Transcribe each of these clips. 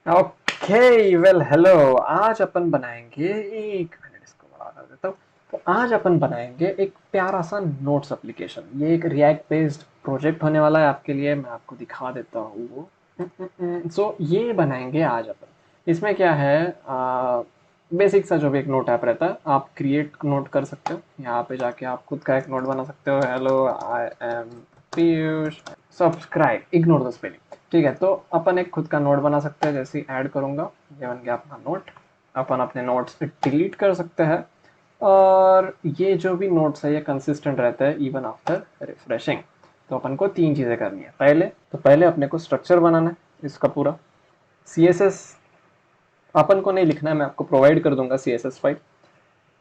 Okay well hello. आज अपन बनाएंगे, एक मिनट इसको बड़ा कर देता हूँ। तो आज अपन बनाएंगे एक प्यारा सा नोट्स एप्लीकेशन। ये एक रिएक्ट बेस्ड प्रोजेक्ट होने वाला है आपके लिए। मैं आपको दिखा देता हूँ वो। सो ये बनाएंगे आज अपन। इसमें क्या है, बेसिक सा जो भी एक नोट ऐप रहता है, आप क्रिएट नोट कर सकते हो। यहाँ पे जाके आप खुद का एक नोट बना सकते हो। Hello, I am Piyush, subscribe, ignore the spelling. ठीक है, तो अपन एक खुद का नोट बना सकते हैं। जैसे ही ऐड करूंगा, ये बन गया अपना नोट। अपन अपने नोट्स डिलीट कर सकते हैं। और ये जो भी नोट्स है ये कंसिस्टेंट रहता है इवन आफ्टर रिफ्रेशिंग। तो अपन को तीन चीज़ें करनी है। पहले अपने को स्ट्रक्चर बनाना है इसका पूरा। सी एस एस अपन को नहीं लिखना है, मैं आपको प्रोवाइड कर दूंगा सी एस एस फाइल।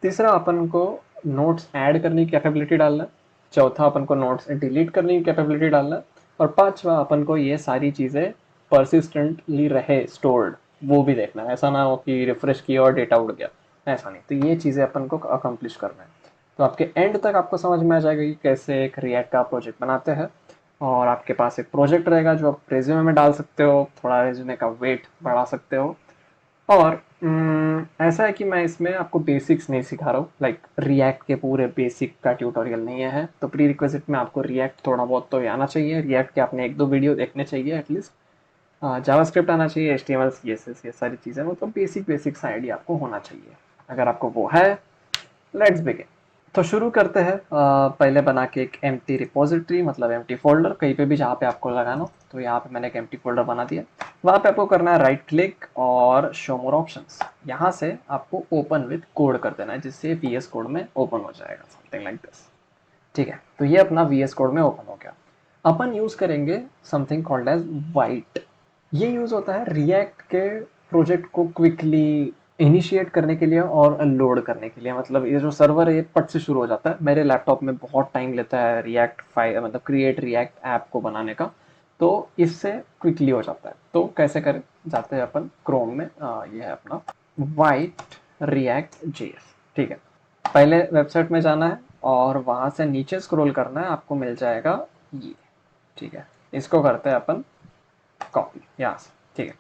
तीसरा, अपन को नोट्स ऐड करने की कैपेबिलिटी डालना है। चौथा, अपन को नोट्स डिलीट करने की कैपेबिलिटी डालना है। और पांचवा, अपन को ये सारी चीज़ें परसिस्टेंटली रहे स्टोर्ड, वो भी देखना है। ऐसा ना हो कि रिफ्रेश किया और डेटा उड़ गया, ऐसा नहीं। तो ये चीज़ें अपन को अकम्प्लिश करना है। तो आपके एंड तक आपको समझ में आ जाएगा कि कैसे एक रिएक्ट का प्रोजेक्ट बनाते हैं। और आपके पास एक प्रोजेक्ट रहेगा जो आप रेज्यूमे में डाल सकते हो, थोड़ा रेज्यूमे का वेट बढ़ा सकते हो। और ऐसा है कि मैं इसमें आपको बेसिक्स नहीं सिखा रहा हूँ, लाइक रिएक्ट के पूरे बेसिक का ट्यूटोरियल नहीं है। तो प्री रिक्वेजिट में आपको रिएक्ट थोड़ा बहुत तो आना चाहिए। रिएक्ट के आपने एक दो वीडियो देखने चाहिए एटलीस्ट। जावास्क्रिप्ट आना चाहिए, H T M L C S S, ये सारी चीज़ें, मतलब बेसिक बेसिक सा आइडिया आपको होना चाहिए। अगर आपको वो है, लेट्स बिगिन। तो शुरू करते हैं। पहले बना के एक एम्प्टी रिपोजिटरी, मतलब एम्प्टी फोल्डर, कहीं पे भी जहाँ पे आपको लगाना हो। तो यहाँ पे मैंने एक एम्प्टी फोल्डर बना दिया। वहाँ पे आपको करना है राइट क्लिक और शो मोर ऑप्शंस। यहाँ से आपको ओपन विद कोड कर देना है, जिससे वी एस कोड में ओपन हो जाएगा, समथिंग लाइक दिस। ठीक है, तो ये अपना वी एस कोड में ओपन हो गया। अपन यूज करेंगे समथिंग कॉल्ड एज वाइट। ये यूज होता है रिएक्ट के प्रोजेक्ट को क्विकली इनिशिएट करने के लिए और लोड करने के लिए। मतलब ये जो सर्वर है ये पट से शुरू हो जाता है। मेरे लैपटॉप में बहुत टाइम लेता है रिएक्ट फाइल, मतलब क्रिएट रिएक्ट ऐप को बनाने का। तो इससे क्विकली हो जाता है। तो कैसे करें, जाते हैं अपन क्रोम में। ये है अपना वाइट रिएक्ट जेएस। ठीक है, पहले वेबसाइट में जाना है और वहां से नीचे स्क्रॉल करना है, आपको मिल जाएगा ये। ठीक है, इसको करते हैं अपन कॉपी यहाँ से। ठीक है,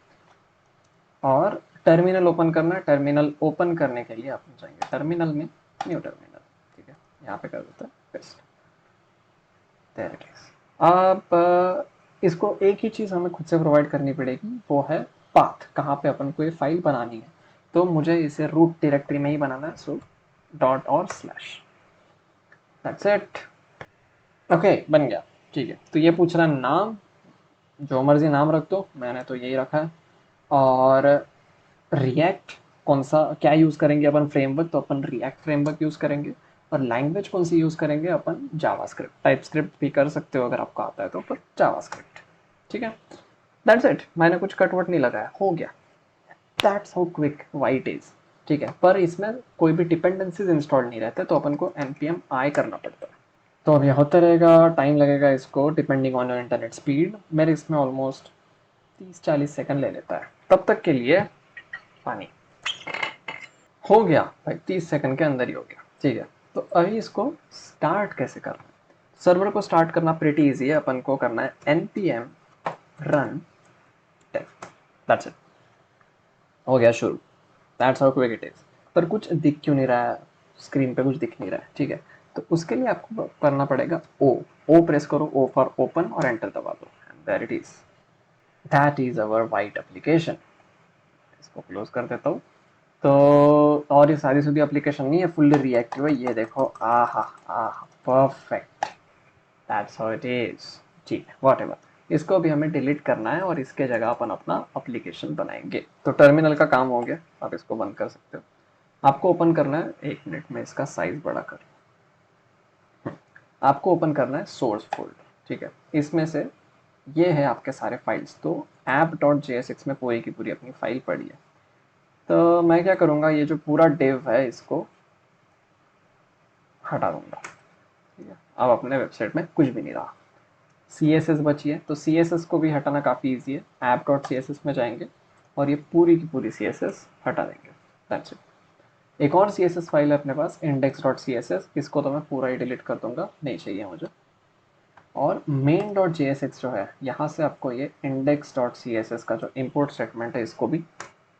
और टर्मिनल ओपन करना है। टर्मिनल ओपन करने के लिए आप जाएंगे टर्मिनल में, न्यू टर्मिनल। ठीक है, यहाँ पे कर देते हैं पेस्ट। There it is. अब इसको एक ही चीज़ हमें खुद से प्रोवाइड करनी पड़ेगी, वो है पाथ। कहाँ पे अपन को ये फाइल बनानी है। तो मुझे इसे रूट डायरेक्टरी में ही बनाना है, सो डॉट और स्लैश, दैट्स इट। ओके, बन गया। ठीक है, तो ये पूछ रहा है नाम, जो मर्जी नाम रख दो, मैंने तो यही रखा है। और रिएक्ट कौन सा क्या यूज़ करेंगे अपन, फ्रेमवर्क, तो अपन रिएक्ट फ्रेमवर्क यूज़ करेंगे। और लैंग्वेज कौन सी यूज़ करेंगे अपन, जावास्क्रिप्ट। टाइप स्क्रिप्ट भी कर सकते हो अगर आपको आता है तो, पर जावास्क्रिप्ट। ठीक है, दैट्स इट। मैंने कुछ कटवट नहीं लगाया, हो गया। That's how quick white is. ठीक है, पर इसमें कोई भी डिपेंडेंसीज इंस्टॉल नहीं रहते, तो अपन को npm i करना पड़ता है। तो अब ये होता रहेगा, टाइम लगेगा इसको depending on your internet speed. मेरे इसमें ऑलमोस्ट 30-40 सेकंड ले लेता है। तब तक के लिए पानी हो गया भाई, 30 सेकंड के अंदर ही हो गया। ठीक है, तो अभी इसको स्टार्ट कैसे करना है। सर्वर को स्टार्ट करना प्रेटी इजी है। अपन को करना है npm run dev, that's it. हो गया शुरू। That's how quick it is. पर कुछ दिख क्यों नहीं रहा है, स्क्रीन पे कुछ दिख नहीं रहा है। ठीक है, तो उसके लिए आपको करना पड़ेगा ओ प्रेस करो, ओ फॉर ओपन, और एंटर दबा दो, and there it is. That is our Vite application. इसको क्लोज कर देता हूँ। तो और ये सारी सुधी एप्लीकेशन नहीं है, फुल्ली रिएक्टिव है। ये देखो, आहा आहा, perfect, that's how it is. ठीक है, वॉट एवर। इसको भी हमें डिलीट करना है और इसके जगह अपन अपना एप्लीकेशन बनाएंगे। तो टर्मिनल का काम हो गया, आप इसको बंद कर सकते हो। आपको ओपन करना है, एक मिनट में इसका साइज बड़ा कर। आपको ओपन करना है सोर्स फोल्डर। ठीक है, इसमें से ये है आपके सारे फाइल्स। तो app.jsx में पूरी की पूरी अपनी फाइल पड़ी है। तो मैं क्या करूँगा, ये जो पूरा डिव है इसको हटा दूंगा। ठीक है, अब अपने वेबसाइट में कुछ भी नहीं रहा। सी एस एस बची है, तो सी एस एस को भी हटाना काफ़ी ईजी है। app.css में जाएंगे और ये पूरी की पूरी सी एस एस हटा देंगे, दैट्स इट। एक और सी एस एस फाइल है अपने पास, index.css। इसको तो मैं पूरा ही डिलीट कर दूंगा, नहीं चाहिए मुझे। और main dot J S X जो है, यहाँ से आपको ये index dot C S S का जो इम्पोर्ट स्टेटमेंट है इसको भी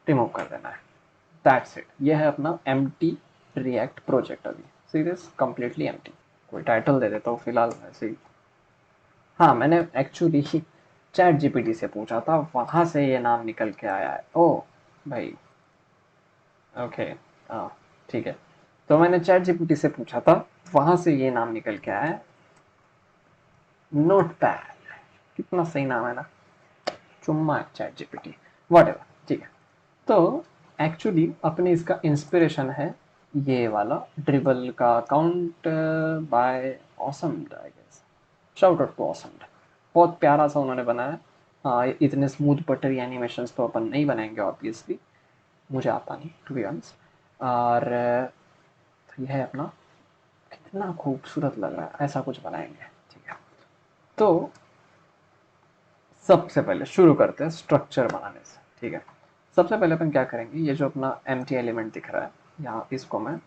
रिमूव कर देना है। That's it. ये है अपना एम टी रिएक्ट प्रोजेक्ट। अभी सीरियस कंप्लीटली एम टी। कोई टाइटल दे देता हूँ फिलहाल ऐसे ही। हाँ, मैंने एक्चुअली चैट जीपीटी से पूछा था, वहाँ से ये नाम निकल के आया है। ओ भाई, ओके, हाँ ठीक है। तो मैंने चैट जीपीटी से पूछा था, वहाँ से ये नाम निकल के आया है, नोट पैड। कितना सही नाम है ना, चुम्मा चैट जीपीटी, वॉट, ठीक है। तो एक्चुअली अपने इसका इंस्पिरेशन है ये वाला ड्रिबल का account by awesome, I guess. Shout out to awesome. बहुत प्यारा सा उन्होंने बनाया। हाँ, इतने स्मूथ बटरी एनिमेशंस तो अपन नहीं बनाएंगे ऑब्वियसली, मुझे आता नहीं टू बी ऑनेस्ट। और तो यह है अपना, कितना खूबसूरत लग रहा है, ऐसा कुछ बनाएंगे, ठीक है। तो सबसे पहले शुरू करते हैं स्ट्रक्चर बनाने से, ठीक है। सबसे पहले अपन क्या करेंगे, ये जो अपना एम्प्टी एलिमेंट दिख रहा है यहाँ, इसको मैं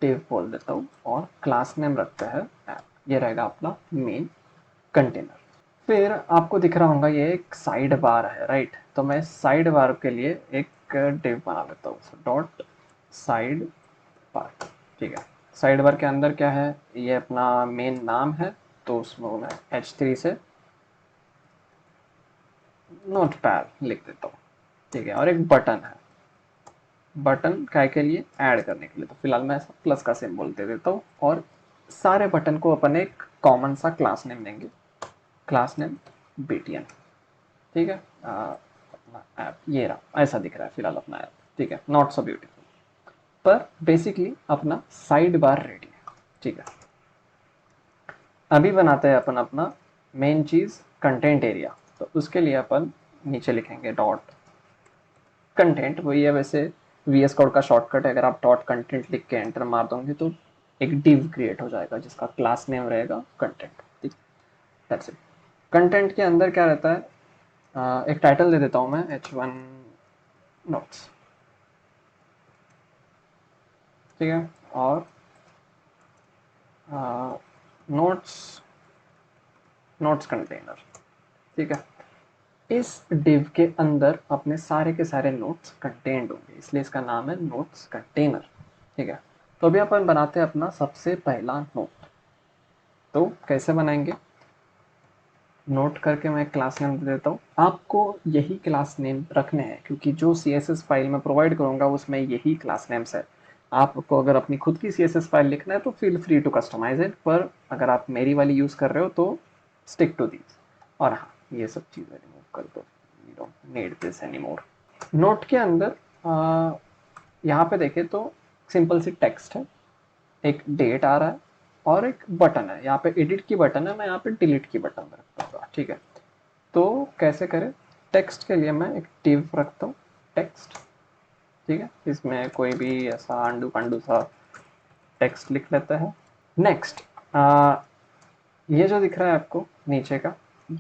div बोल देता हूँ और क्लास नेम रखते हैं ऐप। ये रहेगा अपना मेन कंटेनर। फिर आपको दिख रहा होगा ये एक साइड बार है, राइट। तो मैं साइड बार के लिए एक div बना लेता हूँ, डॉट साइड बार, ठीक है। साइड बार के अंदर क्या है, ये अपना मेन नाम है, तो उसमें मैं h3 से नोट पैड लिख देता हूँ, ठीक है। और एक बटन है, बटन काय के लिए, ऐड करने के लिए, तो फिलहाल मैं प्लस का सिंबल दे देता हूँ। और सारे बटन को अपन एक कॉमन सा क्लास नेम देंगे, क्लास नेम बीटीएन, ठीक है। अपना ऐप ये रहा, ऐसा दिख रहा है फिलहाल अपना ऐप, ठीक है, नॉट सो ब्यूटीफुल। पर बेसिकली अपना साइड बार रेडी है, ठीक है। अभी बनाते हैं अपन अपना मेन चीज कंटेंट एरिया। तो उसके लिए अपन नीचे लिखेंगे डॉट कंटेंट। वही है वैसे वी एस कोड का शॉर्टकट है, अगर आप डॉट कंटेंट लिख के एंटर मार दोगे तो एक डिव क्रिएट हो जाएगा जिसका क्लास नेम रहेगा कंटेंट, ठीक। That's it. कंटेंट के अंदर क्या रहता है, एक टाइटल दे देता हूँ मैं, H1 नोट्स, ठीक है। और नोट्स, नोट्स कंटेनर, ठीक है। इस डिव के अंदर अपने सारे के सारे नोट्स कंटेंट होंगे, इसलिए इसका नाम है नोट्स कंटेनर, ठीक है। तो अभी अपन बनाते हैं अपना सबसे पहला नोट। तो कैसे बनाएंगे, नोट करके मैं क्लास नेम दे देता हूँ। आपको यही क्लास नेम रखने हैं क्योंकि जो सी एस एस फाइल मैं प्रोवाइड करूँगा उसमें यही क्लास नेम्स है। आपको अगर अपनी खुद की सी एस एस फाइल लिखना है तो feel free to customize it, पर अगर आप मेरी वाली यूज़ कर रहे हो तो स्टिक टू दीज। और हाँ, ये सब चीज़ें रिमूव कर दो, you don't need this any more. Note के अंदर यहाँ पे देखें तो सिंपल सी टेक्स्ट है, एक डेट आ रहा है और एक बटन है। यहाँ पे एडिट की बटन है, मैं यहाँ पे डिलीट की बटन रखता, ठीक है। तो कैसे करें, टेक्स्ट के लिए मैं एक div रखता हूँ, टेक्स्ट, ठीक है। इसमें कोई भी ऐसा अंडू पंडू सा टेक्स्ट लिख लेता है। नेक्स्ट, ये जो दिख रहा है आपको नीचे का,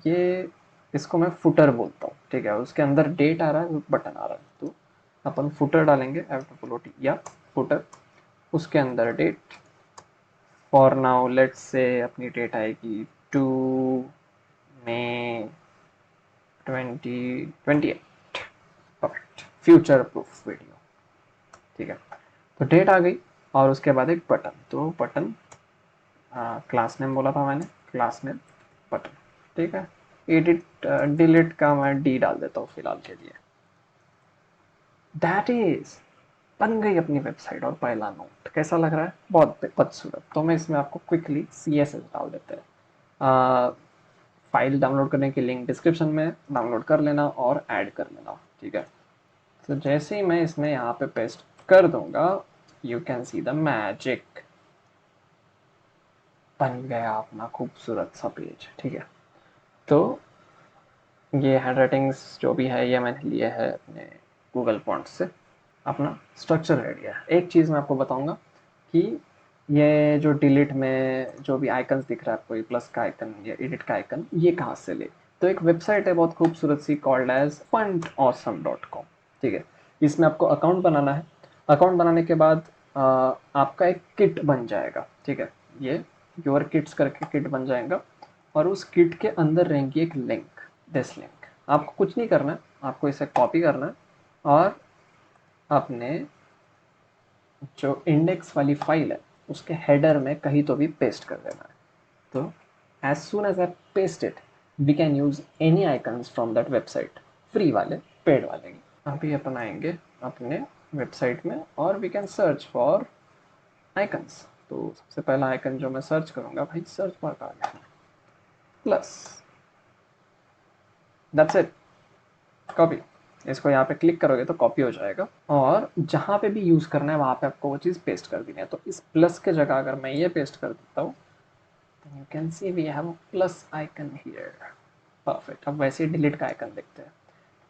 ये इसको मैं फुटर बोलता हूँ, ठीक है। उसके अंदर डेट आ रहा है, बटन आ रहा है, तो अपन फुटर डालेंगे, या फुटर, उसके अंदर date. For now let's say अपनी डेट आएगी 2 मई 2028, परफेक्ट, फ्यूचर प्रूफ वीडियो, ठीक है। तो डेट आ गई और उसके बाद एक बटन, तो बटन क्लास नेम बोला था मैंने, क्लास नेम बटन, ठीक है। एडिट डिलीट का मैं डी डाल देता हूँ फिलहाल के लिए। दैट इज, बन गई अपनी वेबसाइट और पहला नोट। कैसा लग रहा है, बहुत बदसूरत। तो मैं इसमें आपको क्विकली सी एस एस डाल देते हैं। फाइल डाउनलोड करने की लिंक डिस्क्रिप्शन में, डाउनलोड कर लेना और ऐड कर लेना, ठीक है। तो जैसे ही मैं इसमें यहाँ पे पेस्ट कर दूंगा, you can see the magic, बन गया अपना खूबसूरत सा पेज, ठीक है। तो ये हैंड राइटिंग्स जो भी है ये मैंने लिए है अपने गूगल फॉन्ट से। अपना स्ट्रक्चर रेडी है। एक चीज़ मैं आपको बताऊंगा कि ये जो डिलीट में जो भी आइकन्स दिख रहा है आपको, ये प्लस का आइकन या एडिट का आइकन, ये कहाँ से ले। तो एक वेबसाइट है बहुत खूबसूरत सी, कॉल्ड एज fundawesome.com, ठीक है। इसमें आपको अकाउंट बनाना है। अकाउंट बनाने के बाद आपका एक किट बन जाएगा, ठीक है। ये योर किट्स करके किट बन जाएगा। और उस किट के अंदर रहेंगी एक लिंक, दिस लिंक। आपको कुछ नहीं करना है, आपको इसे कॉपी करना है और अपने जो इंडेक्स वाली फाइल है उसके हेडर में कहीं तो भी पेस्ट कर देना है। तो as soon as I paste it, we can use any icons from that website, free वाले, पेड वाले की। अभी अपन आएंगे अपने वेबसाइट में और we can search for icons. तो सबसे पहला आइकन जो मैं सर्च करूंगा, भाई सर्च बार का आ गया, प्लस, दैट्स इट, कॉपी। इसको यहाँ पे क्लिक करोगे तो कॉपी हो जाएगा और जहाँ पे भी यूज़ करना है वहाँ पे आपको वो चीज़ पेस्ट कर देनी है। तो इस प्लस के जगह अगर मैं ये पेस्ट कर देता हूँ, you can see we have a plus icon here. Perfect. अब वैसे ही डिलीट का आइकन देखते हैं।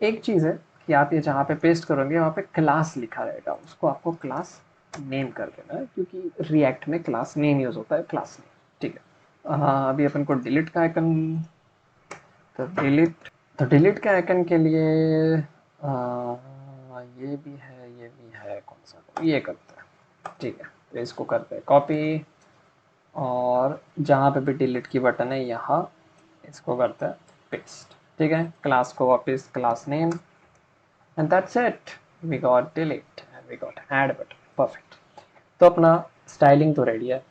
एक चीज़ है कि आप ये जहाँ पे पेस्ट करोगे वहाँ पे क्लास लिखा रहेगा, उसको आपको क्लास नेम कर देना है, क्योंकि रिएक्ट में क्लास नेम यूज़ होता है, क्लास नेम। ठीक है। अभी अपन को डिलीट का आइकन, तो डिलीट के आइकन के लिए ये भी है, ये भी है, कौन सा, ये करते हैं। ठीक है, तो इसको करते हैं कॉपी और जहाँ पे भी डिलीट की बटन है यहाँ इसको करते हैं पेस्ट। ठीक है, क्लास को वापस class name and that's it, we got delete and we got add button. Perfect. तो अपना स्टाइलिंग तो रेडी है।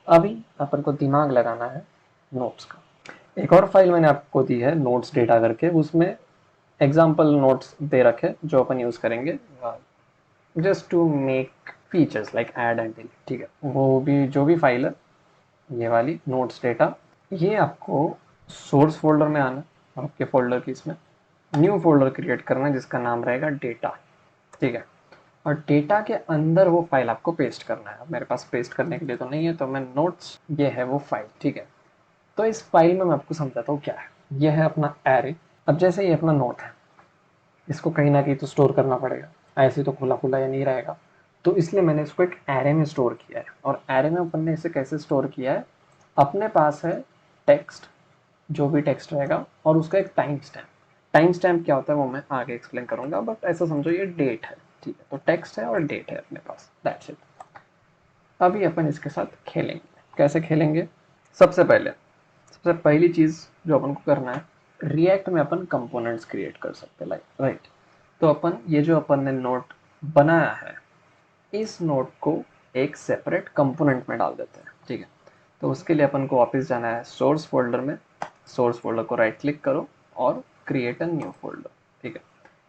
अभी अपन को दिमाग लगाना है नोट्स का। एक और फाइल मैंने आपको दी है नोट्स डेटा करके, उसमें एग्जाम्पल नोट्स दे रखे जो अपन यूज़ करेंगे just to make features like add and delete. ठीक है, वो भी जो भी फाइल है ये वाली नोट्स डेटा, ये आपको सोर्स फोल्डर में आना, आपके फोल्डर की इसमें न्यू फोल्डर क्रिएट करना है जिसका नाम रहेगा डेटा। ठीक है, और डेटा के अंदर वो फाइल आपको पेस्ट करना है। अब मेरे पास पेस्ट करने के लिए तो नहीं है, तो मैं नोट्स, ये है वो फाइल। ठीक है, तो इस फाइल में मैं आपको समझाता हूँ क्या है। यह है अपना एरे। अब जैसे ये अपना नोट है, इसको कहीं ना कहीं तो स्टोर करना पड़ेगा, ऐसे तो खुला खुला या नहीं रहेगा। तो इसलिए मैंने इसको एक एरे में स्टोर किया है। और एरे में अपन ने इसे कैसे स्टोर किया है, अपने पास है टेक्स्ट, जो भी टेक्स्ट रहेगा, और उसका एक टाइम स्टैम्प। टाइम स्टैम्प क्या होता है वो मैं आगे एक्सप्लेन करूंगा, बट ऐसा समझो ये डेट है। ठीक है, तो टेक्स्ट है और डेट है अपने पास, दैट्स इट। अभी अपन इसके साथ खेलेंगे। कैसे खेलेंगे, सबसे पहले, सबसे पहली चीज़ जो अपन को करना है, रिएक्ट में अपन कंपोनेंट्स क्रिएट कर सकते हैं, लाइक राइट। तो अपन ये जो अपन ने नोट बनाया है, इस नोट को एक सेपरेट कंपोनेंट में डाल देते हैं। ठीक है, तो उसके लिए अपन को वापस जाना है सोर्स फोल्डर में, सोर्स फोल्डर को राइट क्लिक करो और क्रिएट अ न्यू फोल्डर। ठीक है,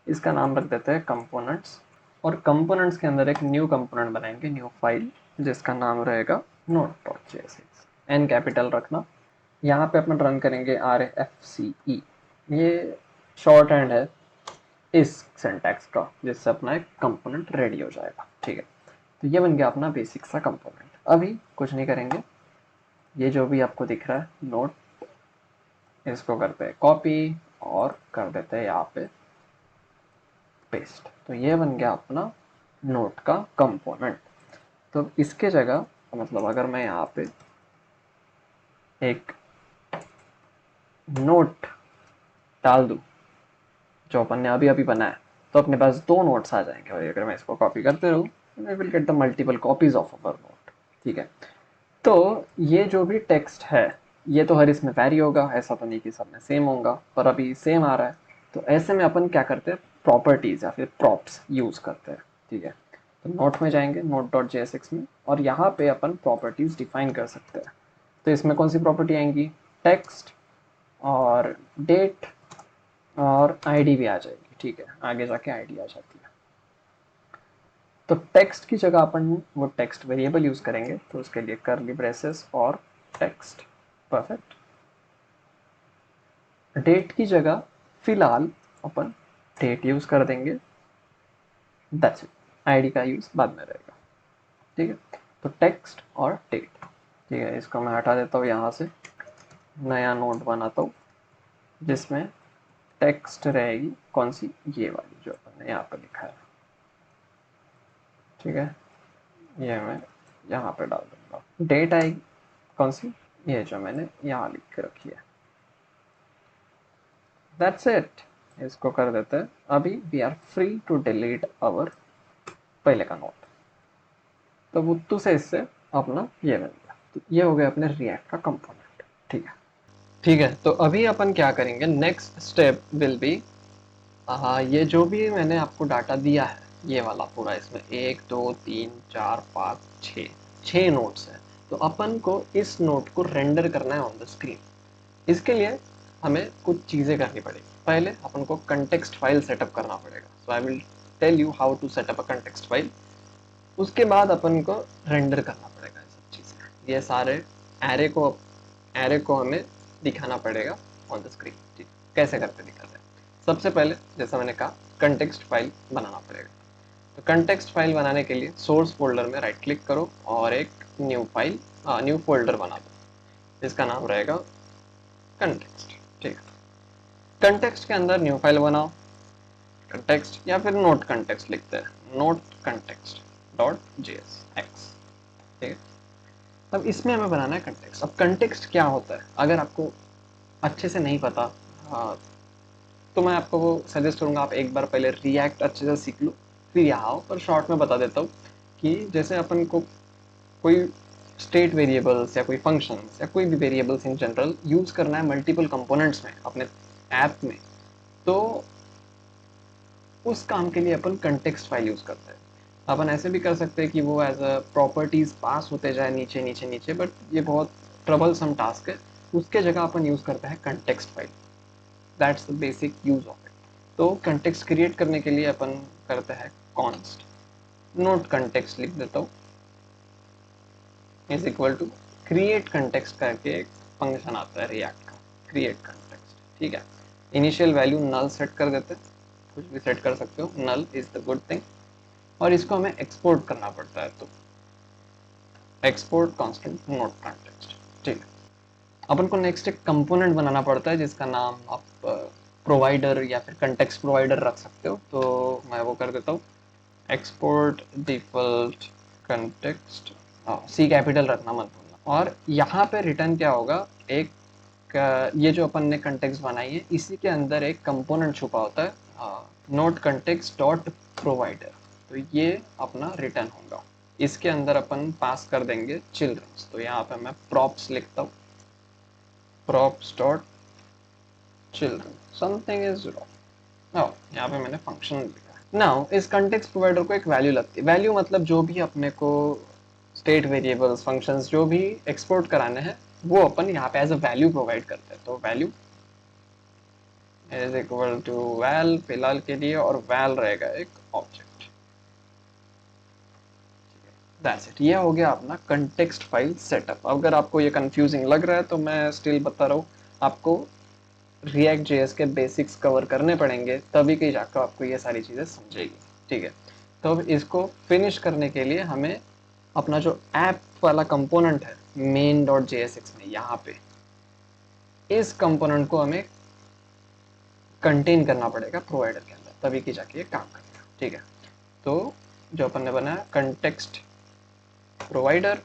इसका नाम रख देते हैं कंपोनेंट्स, और कंपोनेंट्स के अंदर एक न्यू कंपोनेंट बनाएंगे, न्यू फाइल, जिसका नाम रहेगा node.js। एन कैपिटल रखना। यहाँ पे अपन रन करेंगे RFCE, ये शॉर्ट हैंड है इस सिंटैक्स का, जिससे अपना एक कंपोनेंट रेडी हो जाएगा। ठीक है, तो ये बन गया अपना बेसिक सा कंपोनेंट। अभी कुछ नहीं करेंगे, ये जो भी आपको दिख रहा है नोट, इसको करते हैं कॉपी और कर देते हैं यहाँ पे पेस्ट। तो ये बन गया अपना नोट का कंपोनेंट। तो इसके जगह, मतलब अगर मैं यहाँ पे एक नोट डाल दूँ जो अपन ने अभी अभी बनाया, तो अपने पास दो नोट्स आ जाएंगे। और अगर मैं इसको कॉपी करते रहूँ, I will get the multiple copies of our note. ठीक है, तो ये जो भी टेक्स्ट है, ये तो हर इसमें वैरी होगा, ऐसा तो नहीं कि सब में सेम होगा, पर अभी सेम आ रहा है। तो ऐसे में अपन क्या करते हैं, प्रॉपर्टीज या फिर प्रॉप्स यूज करते हैं। ठीक है, तो नोट में जाएंगे, node.jsx में, और यहाँ पे अपन प्रॉपर्टीज डिफाइन कर सकते हैं। तो इसमें कौन सी प्रॉपर्टी आएंगी, टेक्स्ट और डेट और आईडी भी आ जाएगी। ठीक है, आगे जाके आईडी आ जाती है। तो टेक्स्ट की जगह अपन वो टेक्स्ट वेरिएबल यूज करेंगे, तो उसके लिए करली ब्रेसेस और टेक्स्ट। परफेक्ट। डेट की जगह फिलहाल अपन डेट यूज कर देंगे, दैट्स इट। आईडी का यूज बाद में रहेगा। ठीक है, तो टेक्स्ट और डेट। ठीक है, इसको मैं हटा देता हूँ यहाँ से, नया नोट बनाता हूँ जिसमें टेक्स्ट रहेगी कौन सी, ये वाली जो अपन ने यहाँ पर लिखा है। ठीक है, ये मैं यहाँ पे डाल दूंगा। डेट आएगी कौन सी, ये जो मैंने यहाँ लिख के रखी है, दैट्स इट। इसको कर देते हैं। अभी we are free to delete our पहले का नोट। तो बुत्तू से इससे अपना ये बन गया। तो ये हो गया अपने रिएक्ट का कंपोनेंट। ठीक है, ठीक है, तो अभी अपन क्या करेंगे, नेक्स्ट स्टेप विल बी, ये जो भी मैंने आपको डाटा दिया है, ये वाला पूरा, इसमें 1 2 3 4 5 6 6 नोट्स हैं। तो अपन को इस नोट को रेंडर करना है ऑन द स्क्रीन। इसके लिए हमें कुछ चीज़ें करनी पड़ेगी। पहले अपन को कंटेक्स्ट फाइल सेटअप करना पड़ेगा। So I will tell you how to setup a context file. उसके बाद अपन को रेंडर करना पड़ेगा ये सब चीज़ें। ये सारे एरे को हमें दिखाना पड़ेगा ऑन द स्क्रीन। ठीक, कैसे करते दिखा रहे हैं। सबसे पहले जैसा मैंने कहा, कंटेक्स्ट फाइल बनाना पड़ेगा। तो कंटेक्स्ट फाइल बनाने के लिए सोर्स फोल्डर में राइट क्लिक करो और एक न्यू फोल्डर बना दो। इसका नाम रहेगा कंटेक्स्ट। ठीक है, कंटेक्स्ट के अंदर न्यू फाइल बनाओ, कंटेक्स्ट या फिर नोट कंटेक्स्ट लिखते हैं, नोट कंटेक्स्ट डॉट JSX। ठीक है, अब इसमें हमें बनाना है कंटेक्स्ट। अब कंटेक्स्ट क्या होता है, अगर आपको अच्छे से नहीं पता, हाँ, तो मैं आपको वो सजेस्ट करूंगा, आप एक बार पहले रिएक्ट अच्छे से सीख लो, फिर यहाँ आओ। पर शॉर्ट में बता देता हूँ कि जैसे अपन को कोई स्टेट वेरिएबल्स या कोई फंक्शंस या कोई भी वेरिएबल्स इन जनरल यूज करना है मल्टीपल कंपोनेंट्स में अपने ऐप में, तो उस काम के लिए अपन कंटेक्स्ट फाइल यूज करते हैं। अपन ऐसे भी कर सकते हैं कि वो एज अ प्रॉपर्टीज पास होते जाए नीचे नीचे नीचे, बट ये बहुत ट्रबलसम टास्क है। उसके जगह अपन यूज करते हैं context file. That's the basic use of it. तो कंटेक्स्ट क्रिएट करने के लिए अपन करते हैं कॉन्स्ट नोट कंटेक्स्ट, लिख देता हूँ, is equal to create context करके एक फंक्शन आता है रिएक्ट का, क्रिएट कंटेक्स्ट। ठीक है, इनिशियल वैल्यू नल सेट कर देते हैं, कुछ भी सेट कर सकते हो, null is the good thing. और इसको हमें एक्सपोर्ट करना पड़ता है, तो एक्सपोर्ट कांस्टेंट नोट कंटेक्स्ट। ठीक है, अपन को नेक्स्ट एक कंपोनेंट बनाना पड़ता है जिसका नाम आप प्रोवाइडर या फिर कंटेक्स्ट प्रोवाइडर रख सकते हो। तो मैं वो कर देता हूँ, एक्सपोर्ट डिफॉल्ट कंटेक्स्ट, सी कैपिटल रखना मत भूलना। और यहाँ पे रिटर्न क्या होगा, एक ये जो अपन ने कंटेक्स्ट बनाई है इसी के अंदर एक कंपोनेंट छुपा होता है, नोट कंटेक्स्ट डॉट प्रोवाइडर। तो ये अपना रिटर्न होगा। इसके अंदर अपन पास कर देंगे चिल्ड्रंस। तो यहाँ पे मैं प्रॉप्स लिखता हूँ, props dot children, something is wrong. यहाँ पे मैंने फंक्शन लिखा है। नाउ इस कंटेक्स्ट प्रोवाइडर को एक वैल्यू लगती है। वैल्यू मतलब जो भी अपने को स्टेट वेरिएबल्स फंक्शंस जो भी एक्सपोर्ट कराने हैं, वो अपन यहाँ पे एज अ वैल्यू प्रोवाइड करते हैं। तो value is equal to val फिलहाल के लिए, और वैल रहेगा एक ऑब्जेक्ट। दैट्स इट, ये हो गया अपना कंटेक्स्ट फाइल सेटअप। अगर आपको ये कंफ्यूजिंग लग रहा है तो मैं स्टिल बता रहा हूँ, आपको रिएक्ट जेएस के बेसिक्स कवर करने पड़ेंगे, तभी कहीं जाकर आपको ये सारी चीज़ें समझेगी। ठीक है, तो अब इसको फिनिश करने के लिए हमें अपना जो ऐप वाला कंपोनेंट है मेन डॉट JSX में, यहाँ पे इस कंपोनेंट को हमें कंटेन करना पड़ेगा प्रोवाइडर के अंदर, तभी की जाके ये काम करेगा। ठीक है, तो जो अपन ने बनाया कंटेक्स्ट प्रोवाइडर,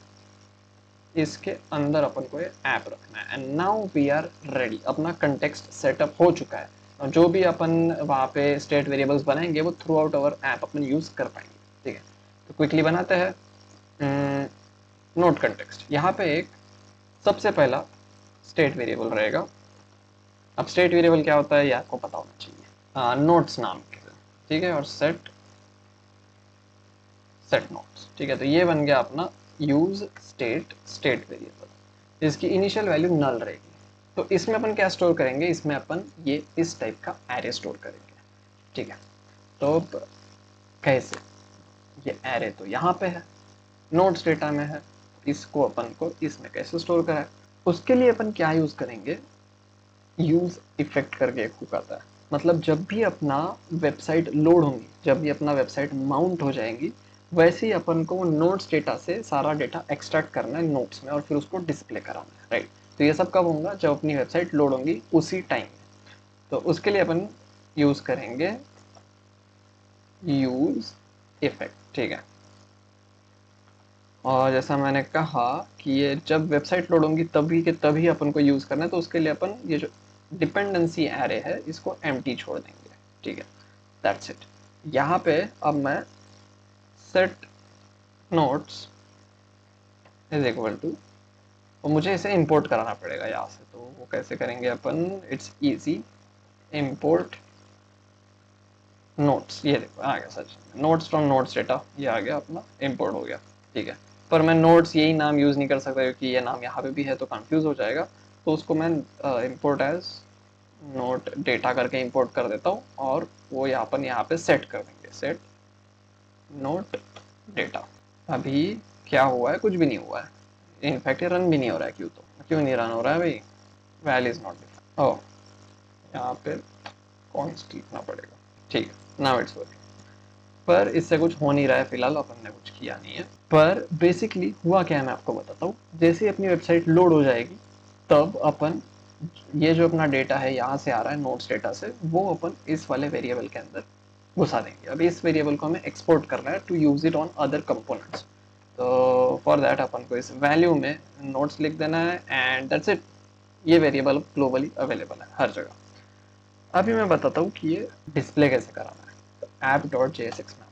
इसके अंदर अपन को ये ऐप रखना है। And now we are ready, अपना कंटेक्स्ट सेटअप हो चुका है। और जो भी अपन वहाँ पे स्टेट वेरिएबल्स बनाएंगे वो through out our app upon use कर पाएंगे। ठीक है, तो क्विकली बनाते हैं नोट कंटेक्स्ट। यहाँ पे एक सबसे पहला स्टेट वेरिएबल रहेगा। अब स्टेट वेरिएबल क्या होता है ये आपको पता होना चाहिए, नोट्स नाम के। ठीक है, और सेट नोट्स। ठीक है, तो ये बन गया अपना यूज स्टेट वेरिएबल। इसकी इनिशियल वैल्यू नल रहेगी। तो इसमें अपन क्या स्टोर करेंगे, इसमें अपन ये इस टाइप का एरे स्टोर करेंगे। ठीक है, तो कैसे, ये एरे तो यहाँ पे है, नोट्स डेटा में है, इसको अपन को इसमें कैसे स्टोर करा है, उसके लिए अपन क्या यूज करेंगे, यूज इफेक्ट करके एक हुक आता है। मतलब जब भी अपना वेबसाइट लोड होंगी, जब भी अपना वेबसाइट माउंट हो जाएंगी, वैसे ही अपन को नोट्स डेटा से सारा डेटा एक्सट्रैक्ट करना है नोट्स में और फिर उसको डिस्प्ले कराना है। राइट, तो ये सब कब होगा, जब अपनी वेबसाइट लोड होंगी उसी टाइम। तो उसके लिए अपन यूज करेंगे यूज इफेक्ट। ठीक है, और जैसा मैंने कहा कि ये जब वेबसाइट लोड होंगी तभी के तभी अपन को यूज करना है, तो उसके लिए अपन ये जो डिपेंडेंसी एरे है इसको एम्प्टी छोड़ देंगे। ठीक है, दैट्स इट। यहाँ पे अब मैं set notes is equal to और मुझे इसे इंपोर्ट कराना पड़ेगा यहाँ से। तो वो कैसे करेंगे अपन, इट्स इजी, इंपोर्ट नोट्स, ये देखो आ गया सच, नोट्स फ्रॉम नोट्स डेटा, ये आ गया अपना, इंपोर्ट हो गया, ठीक है। पर मैं नोट्स यही नाम यूज़ नहीं कर सकता क्योंकि ये नाम यहाँ पे भी है तो कंफ्यूज हो जाएगा। तो उसको मैं इंपोर्ट एज नोट डेटा करके इंपोर्ट कर देता हूँ और वो यहाँ पे सेट कर देंगे, सेट नोट डेटा। अभी क्या हुआ है, कुछ भी नहीं हुआ है, इनफैक्ट ये रन भी नहीं हो रहा है। क्यों नहीं रन हो रहा है भाई, वैल्यू इज नॉट डिफाइंड। ओह, यहाँ पे कॉन्स्ट लिखना पड़ेगा, ठीक है, नाउ इट्स वर्किंग। पर इससे कुछ हो नहीं रहा है फिलहाल, अपन ने कुछ किया नहीं है। पर बेसिकली हुआ क्या है मैं आपको बताता हूँ। जैसे ही अपनी वेबसाइट लोड हो जाएगी तब अपन ये जो अपना डेटा है यहाँ से आ रहा है नोट्स डेटा से, वो अपन इस वाले वेरिएबल के अंदर घुसा देंगे। अब इस वेरिएबल को हमें एक्सपोर्ट करना है to use it on other components. तो फॉर दैट अपन को इस वैल्यू में नोट्स लिख देना है एंड दैट्स इट। ये वेरिएबल ग्लोबली अवेलेबल है हर जगह। अभी मैं बताता हूँ कि ये डिस्प्ले कैसे कराना है। तो app.jsx में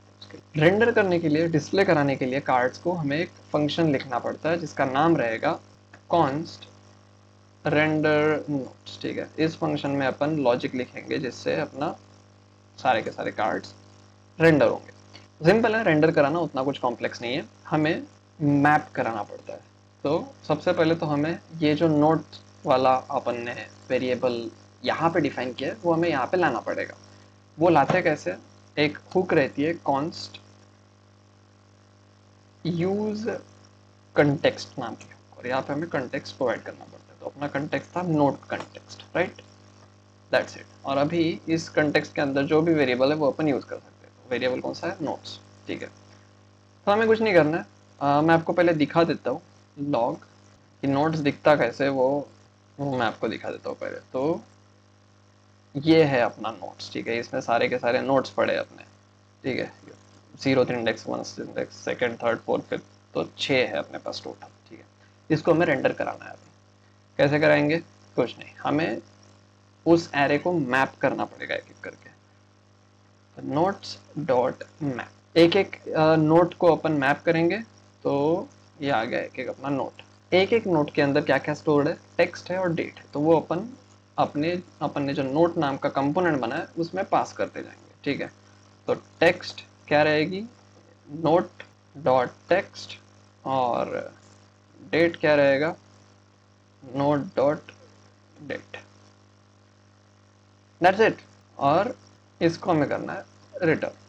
रेंडर करने के लिए, डिस्प्ले कराने के लिए कार्ड्स को हमें एक फंक्शन लिखना पड़ता है जिसका नाम रहेगा const रेंडर नोट्स, ठीक है। इस फंक्शन में अपन लॉजिक लिखेंगे जिससे अपना सारे के सारे कार्ड्स रेंडर होंगे। सिंपल है रेंडर कराना, उतना कुछ कॉम्प्लेक्स नहीं है। हमें मैप कराना पड़ता है। तो सबसे पहले तो हमें ये जो नोट वाला अपन ने वेरिएबल यहाँ पे डिफाइन किया है वो हमें यहाँ पे लाना पड़ेगा। वो लाते कैसे, एक हुक रहती है कॉन्स्ट यूज कंटेक्स्ट नाम की, और यहाँ पे हमें कंटेक्स्ट प्रोवाइड करना पड़ता है। तो अपना कंटेक्स्ट था note context, right, that's it. और अभी इस कंटेक्स्ट के अंदर जो भी वेरिएबल है वो अपन यूज कर सकते हैं। वेरिएबल कौन सा है, नोट्स, ठीक है। तो हमें कुछ नहीं करना है, मैं आपको पहले दिखा देता हूँ लॉग कि नोट्स दिखता कैसे, वो मैं आपको दिखा देता हूँ पहले। तो ये है अपना नोट्स, ठीक है। इसमें सारे के सारे नोट्स पड़े अपने, ठीक है। 0th index, 1st index, second, third, fourth, fifth, तो 6 है अपने पास टोटल, ठीक है। इसको हमें रेंडर कराना है। अभी कैसे कराएंगे, कुछ नहीं, हमें उस एरे को मैप करना पड़ेगा एक एक करके। नोट्स डॉट मैप, एक एक नोट को अपन मैप करेंगे। तो ये आ गया एक एक अपना नोट। एक एक नोट के अंदर क्या क्या स्टोर्ड है, टेक्स्ट है और डेट है। तो वो अपन ने जो नोट नाम का कंपोनेंट बना है उसमें पास करते जाएंगे, ठीक है। तो टेक्स्ट क्या रहेगी, नोट डॉट टेक्स्ट, और डेट क्या रहेगा, note dot date, that's it. और इसको हमें करना है रिटर्न।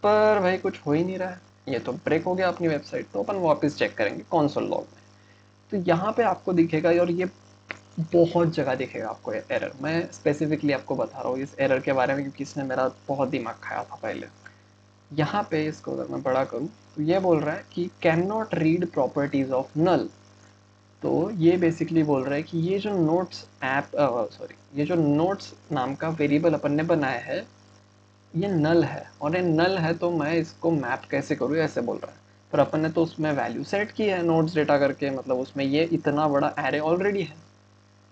पर भाई कुछ हो ही नहीं रहा है, ये तो ब्रेक हो गया अपनी वेबसाइट। तो अपन वापस चेक करेंगे कंसोल लॉग में। तो यहाँ पे आपको दिखेगा, और ये बहुत जगह दिखेगा आपको एरर। मैं स्पेसिफिकली आपको बता रहा हूँ इस एरर के बारे में क्योंकि इसने मेरा बहुत दिमाग खाया था पहले। यहाँ पे इसको अगर मैं बड़ा करूँ तो ये बोल रहा है कि cannot read properties of null. तो ये बेसिकली बोल रहा है कि ये जो नोट्स ऐप, सॉरी, ये जो नोट्स नाम का वेरिएबल अपन ने बनाया है ये नल है, और ये नल है तो मैं इसको मैप कैसे करूँ, ऐसे बोल रहा है। पर अपन ने तो उसमें वैल्यू सेट की है नोट्स डेटा करके, मतलब उसमें ये इतना बड़ा एरे ऑलरेडी है।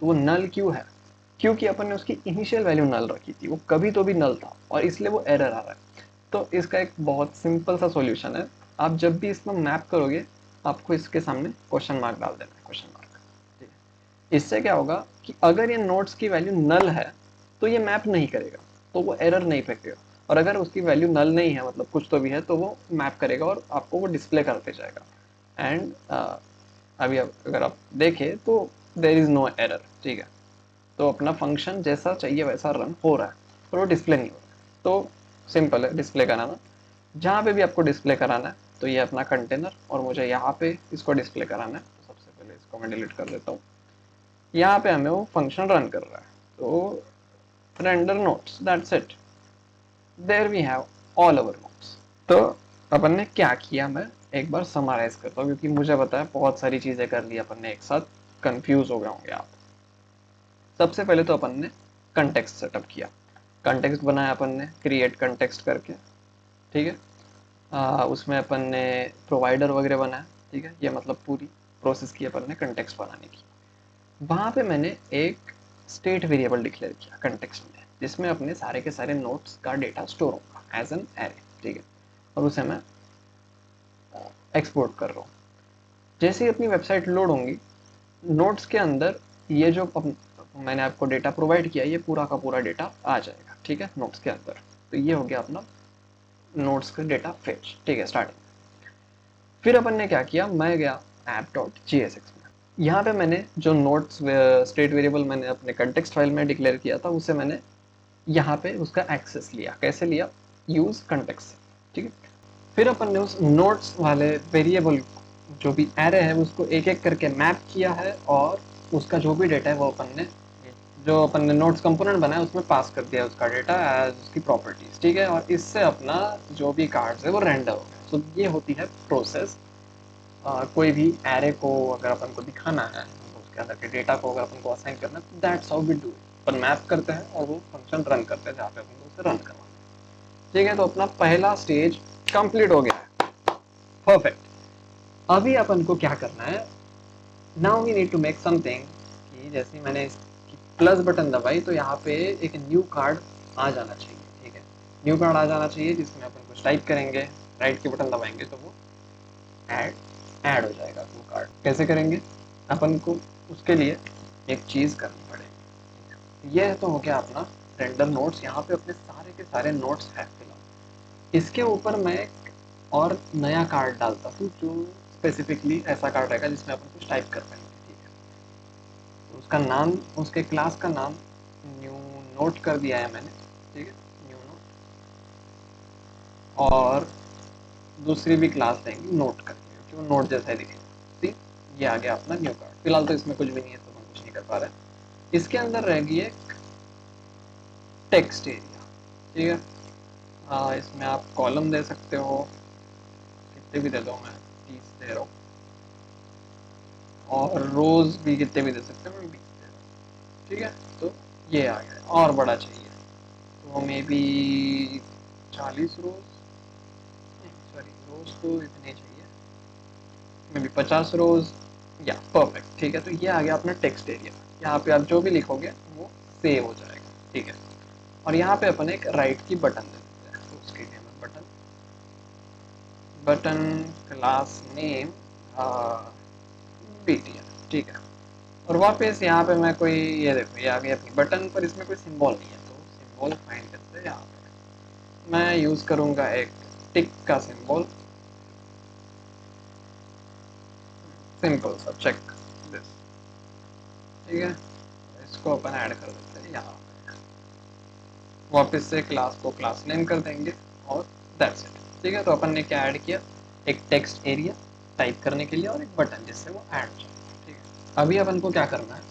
तो वो नल क्यों है, क्योंकि अपन ने उसकी इनिशियल वैल्यू नल रखी थी, वो कभी तो भी नल था और इसलिए वो एरर आ रहा है। तो इसका एक बहुत सिंपल सा सॉल्यूशन है। आप जब भी इसमें मैप करोगे आपको इसके सामने क्वेश्चन मार्क डाल देना है, क्वेश्चन मार्क, ठीक है। इससे क्या होगा कि अगर ये नोट्स की वैल्यू नल है तो ये मैप नहीं करेगा, तो वो एरर नहीं फेंकेगा। और अगर उसकी वैल्यू नल नहीं है, मतलब कुछ तो भी है, तो वो मैप करेगा और आपको वो डिस्प्ले करते जाएगा। एंड अभी अगर आप देखें तो देर इज नो एरर, ठीक है। तो अपना फंक्शन जैसा चाहिए वैसा रन हो रहा है, पर वो डिस्प्ले नहीं हो रहा है। तो सिंपल है डिस्प्ले कराना। जहाँ पे भी आपको डिस्प्ले कराना है, तो ये अपना कंटेनर, और मुझे यहाँ पे इसको डिस्प्ले कराना है। तो सबसे पहले इसको मैं डिलीट कर देता हूँ। यहाँ पे हमें वो फंक्शन रन कर रहा है, तो render notes, that's it, there we have all our notes. तो अपन ने क्या किया, मैं एक बार समराइज करता हूँ क्योंकि मुझे पता है बहुत सारी चीज़ें कर ली अपन ने एक साथ, कंफ्यूज हो गए होंगे आप। सबसे पहले तो अपन ने कंटेक्स्ट सेटअप किया, कंटेक्स्ट बनाया अपन ने क्रिएट कंटेक्स्ट करके, ठीक है। उसमें अपन ने प्रोवाइडर वगैरह बनाया, ठीक है। ये मतलब पूरी प्रोसेस की अपन ने कंटेक्स्ट बनाने की। वहाँ पे मैंने एक स्टेट वेरिएबल डिक्लेयर किया कंटेक्स्ट में, जिसमें अपने सारे के सारे नोट्स का डेटा स्टोर होगा एज एन एरे, ठीक है। और उसे मैं एक्सपोर्ट कर रहा हूँ। जैसे ही अपनी वेबसाइट लोड होंगी नोट्स के अंदर ये जो मैंने आपको डेटा प्रोवाइड किया, ये पूरा का पूरा डेटा आ जाएगा, ठीक है, नोट्स के अंदर। तो ये हो गया अपना नोट्स का डेटा फेच, ठीक है, स्टार्टिंग। फिर अपन ने क्या किया, मैं गया app.jsx में। यहाँ पे मैंने जो नोट्स स्टेट वेरिएबल मैंने अपने कंटेक्स्ट फाइल में डिक्लेयर किया था, उसे मैंने यहाँ पे उसका एक्सेस लिया। कैसे लिया, यूज कंटेक्स्ट, ठीक है। फिर अपन ने उस नोट्स वाले वेरिएबल जो भी एरे है उसको एक एक करके मैप किया है, और उसका जो भी डेटा है वो अपन ने नोट्स कंपोनेंट बनाया उसमें पास कर दिया उसका डेटा एज उसकी प्रॉपर्टीज, ठीक है। और इससे अपना जो भी कार्ड्स है वो रेंडर हो गया। तो ये होती है प्रोसेस। कोई भी एरे को अगर अपन को दिखाना है, उसके अंदर के डेटा को अगर अपन को असाइन करना है, that's how we do it. अपन मैप करते हैं और वो फंक्शन रन करते हैं जहाँ पे अपन को उसे रन करवाना है, ठीक है। तो अपना पहला स्टेज कंप्लीट हो गया है, परफेक्ट। अभी अपन को क्या करना है, now we need to make something, कि जैसे मैंने इसकी प्लस बटन दबाई तो यहाँ पे एक न्यू कार्ड आ जाना चाहिए, ठीक है। न्यू कार्ड आ जाना चाहिए जिसमें अपन कुछ टाइप करेंगे, राइट की बटन दबाएंगे तो वो ऐड ऐड हो जाएगा वो कार्ड। कैसे करेंगे, अपन को उसके लिए एक चीज करनी पड़ेगी। यह तो हो गया अपना रेंडर नोट्स। यहाँ पे अपने सारे के सारे नोट्स है फिलहाल। इसके ऊपर मैं एक और नया कार्ड डालता हूँ जो स्पेसिफिकली ऐसा कार्ड रहेगा जिसमें अपन कुछ टाइप कर पाएंगे, ठीक है। तो उसका नाम, उसके क्लास का नाम न्यू नोट कर दिया है मैंने, ठीक है, न्यू नोट। और दूसरी भी क्लास देंगे नोट करके, क्योंकि वो नोट जैसा ही दिखेगा। ठीक, ये आ गया अपना न्यू कार्ड। फिलहाल तो इसमें कुछ भी नहीं है तो हम कुछ नहीं कर पा रहे हैं। इसके अंदर रहेगी एक टेक्स्ट एरिया, ठीक है। इसमें आप कॉलम दे सकते हो, कितने भी दे दो, मैं 30 दे रहा हूँ। और रोज भी कितने भी दे सकते हो, मैं 20 दे रहा हूँ, ठीक है। तो ये आ गया। और बड़ा चाहिए तो मे बी 40 रोज, सॉरी रोज तो इतने चाहिए, मे बी 50 रोज, या परफेक्ट, ठीक है। तो ये आ गया अपना टेक्स्ट एरिया। यहाँ पे आप जो भी लिखोगे वो सेव हो जाएगा, ठीक है। और यहाँ पे अपन एक राइट की बटन दे देते हैं, तो उसके लिए मैं button button class name BTM, ठीक है। और वापस यहाँ पे मैं कोई, ये देखो ये आ गई अपनी बटन, पर इसमें कोई सिंबल नहीं है, तो सिंबल फाइंड करते हैं। यहाँ पे मैं यूज करूंगा एक टिक का सिंबल, सिंपल सा चेक दिस, ठीक है। इसको अपन ऐड कर देते हैं यहाँ पे। वापस से क्लास को क्लास नेम कर देंगे और दैट्स इट, ठीक है। तो अपन ने क्या ऐड किया, एक टेक्स्ट एरिया टाइप करने के लिए और एक बटन जिससे वो ऐड हो जाए, ठीक है। अभी अपन को क्या करना है,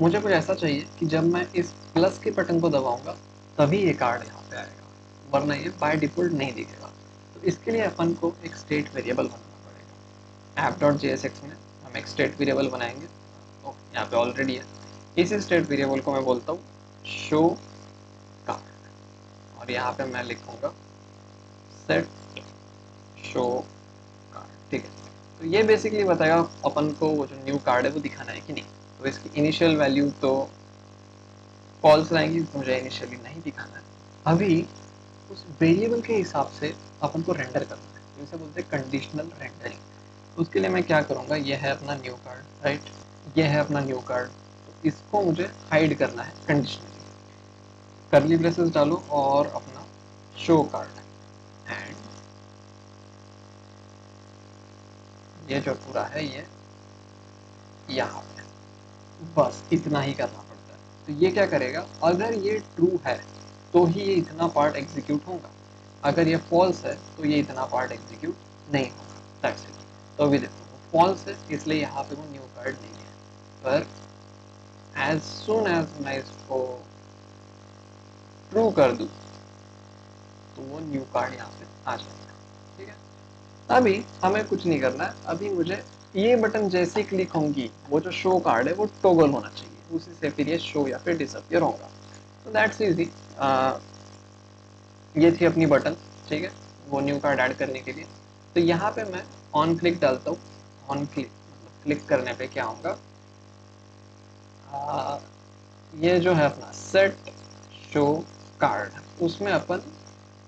मुझे कुछ ऐसा चाहिए कि जब मैं इस प्लस के बटन को दबाऊंगा तभी ये कार्ड यहाँ पे आएगा, वरना ये बाय डिफॉल्ट नहीं दिखेगा। तो इसके लिए अपन को एक स्टेट वेरिएबल बनाना पड़ेगा। app.jsx में हम एक स्टेट वेरिएबल बनाएंगे, तो यहाँ पे ऑलरेडी है। इसी स्टेट वेरिएबल को मैं बोलता हूँ शो कार्ड, और यहाँ पे मैं लिखूंगा सेट शो कार्ड, ठीक है। तो ये बेसिकली बताएगा अपन को वो जो न्यू कार्ड है वो दिखाना है कि नहीं। तो इसकी इनिशियल वैल्यू तो फॉल्स रहेंगी, मुझे इनिशियली नहीं दिखाना है। अभी उस वेरिएबल के हिसाब से अपन को रेंडर करना है, तो इसे बोलते हैं कंडीशनल रेंडरिंग। उसके लिए मैं क्या करूँगा, यह है अपना न्यू कार्ड, राइट, यह है अपना न्यू कार्ड। तो इसको मुझे हाइड करना है कंडीशनली। करली ब्रेसेस डालो और अपना शो कार्ड, एंड ये जो पूरा है ये यहाँ पे, बस इतना ही करना पड़ता है। तो ये क्या करेगा, अगर ये ट्रू है तो ही ये इतना पार्ट एग्जीक्यूट होगा, अगर ये फॉल्स है तो ये इतना पार्ट एग्जीक्यूट नहीं होगा, दैट्स इट। तो अभी देखो वो फॉल्स है इसलिए यहाँ पे वो न्यू कार्ड नहीं है, पर एज सुन एज मैं इसको ट्रू कर दूँ तो वो न्यू कार्ड यहाँ पे आ जाएगा, ठीक है। अभी हमें कुछ नहीं करना है, अभी मुझे ये बटन जैसे ही क्लिक होंगी वो जो शो कार्ड है वो टॉगल होना चाहिए, उसी से फिर ये शो या फिर डिसअपियर होगा। तो दैट्स इजी। ये थी अपनी बटन, ठीक है, वो न्यू कार्ड ऐड करने के लिए। तो यहाँ पे मैं ऑन क्लिक डालता हूँ। ऑन क्लिक मतलब क्लिक करने पे क्या होगा, ये जो है अपना सेट शो कार्ड, उसमें अपन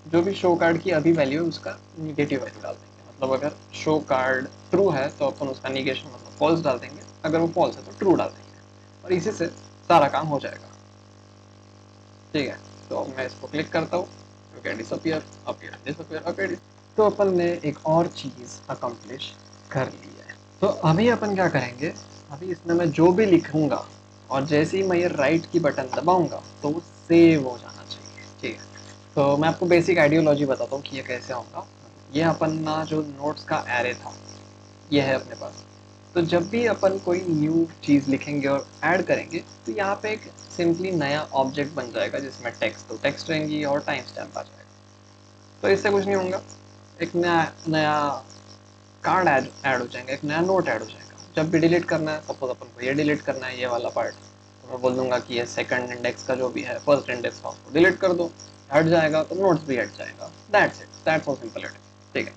जो भी शो कार्ड की अभी वैल्यू है उसका निगेटिव वैल्यू डाल देंगे। मतलब अगर शो कार्ड ट्रू है तो अपन उसका निगेशन मतलब फॉल्स डाल देंगे, अगर वो फॉल्स है तो ट्रू डाल देंगे और इसी से सारा काम हो जाएगा। ठीक है, तो अब मैं इसको क्लिक करता हूँ, okay disappear, appear, disappear, okay. तो अपन ने एक और चीज़ अकम्प्लिश कर ली है। तो अभी अपन क्या करेंगे, अभी इसमें मैं जो भी लिखूंगा और जैसे ही मैं ये राइट की बटन दबाऊंगा तो वो सेव हो जाना चाहिए। ठीक है, तो मैं आपको बेसिक आइडियोलॉजी बताता हूँ कि ये कैसे होगा। ये अपन ना जो नोट्स का एरे था ये है अपने पास। तो जब भी अपन कोई न्यू चीज़ लिखेंगे और ऐड करेंगे तो यहाँ पे एक सिंपली नया ऑब्जेक्ट बन जाएगा जिसमें टेक्स्ट तो टेक्स्ट रहेंगी और टाइम स्टैम्प आ जाएगा। तो इससे कुछ नहीं होगा, एक नया नया कार्ड ऐड हो जाएगा, एक नया नोट ऐड हो जाएगा। जब भी डिलीट करना है, सपोज अपन को ये डिलीट करना है ये वाला पार्ट, तो मैं बोल दूंगा कि ये सेकंड इंडेक्स का जो भी है फर्स्ट इंडेक्स का उसको डिलीट कर दो, हट जाएगा तो नोट्स भी हट जाएगा। That's it, that's so simple it. ठीक है,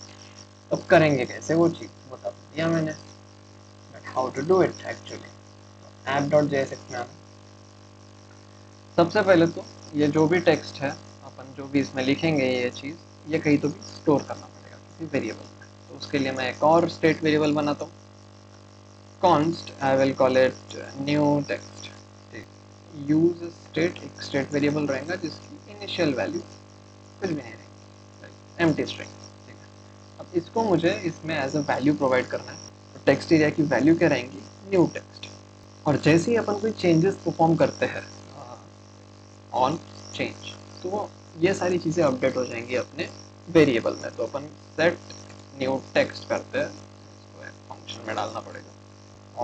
अब करेंगे कैसे वो चीज़ बता दिया मैंने, but how to do it actually. app.jsx में आना, सबसे पहले तो ये जो भी टेक्स्ट है अपन जो भी इसमें लिखेंगे ये चीज़ ये कहीं तो भी स्टोर करना पड़ेगा किसी वेरिएबल में। तो उसके लिए मैं एक और स्टेट वेरिएबल बनाता हूँ, const I will call it new text। Use state एक स्टेट वेरिएबल रहेगा जिसकी इनिशियल वैल्यू कुछ भी नहीं रहेगी, एम्प्टी स्ट्रिंग। ठीक है, अब इसको मुझे इसमें एज अ वैल्यू प्रोवाइड करना है। तो टेक्स्ट एरिया की वैल्यू क्या रहेंगी, न्यू टेक्स्ट। और जैसे ही अपन कोई चेंजेस परफॉर्म करते हैं ऑन चेंज, तो ये सारी चीज़ें अपडेट हो जाएंगी अपने वेरिएबल में। तो अपन सेट न्यू टेक्स्ट करते हैं, इसको एक फंक्शन में डालना पड़ेगा।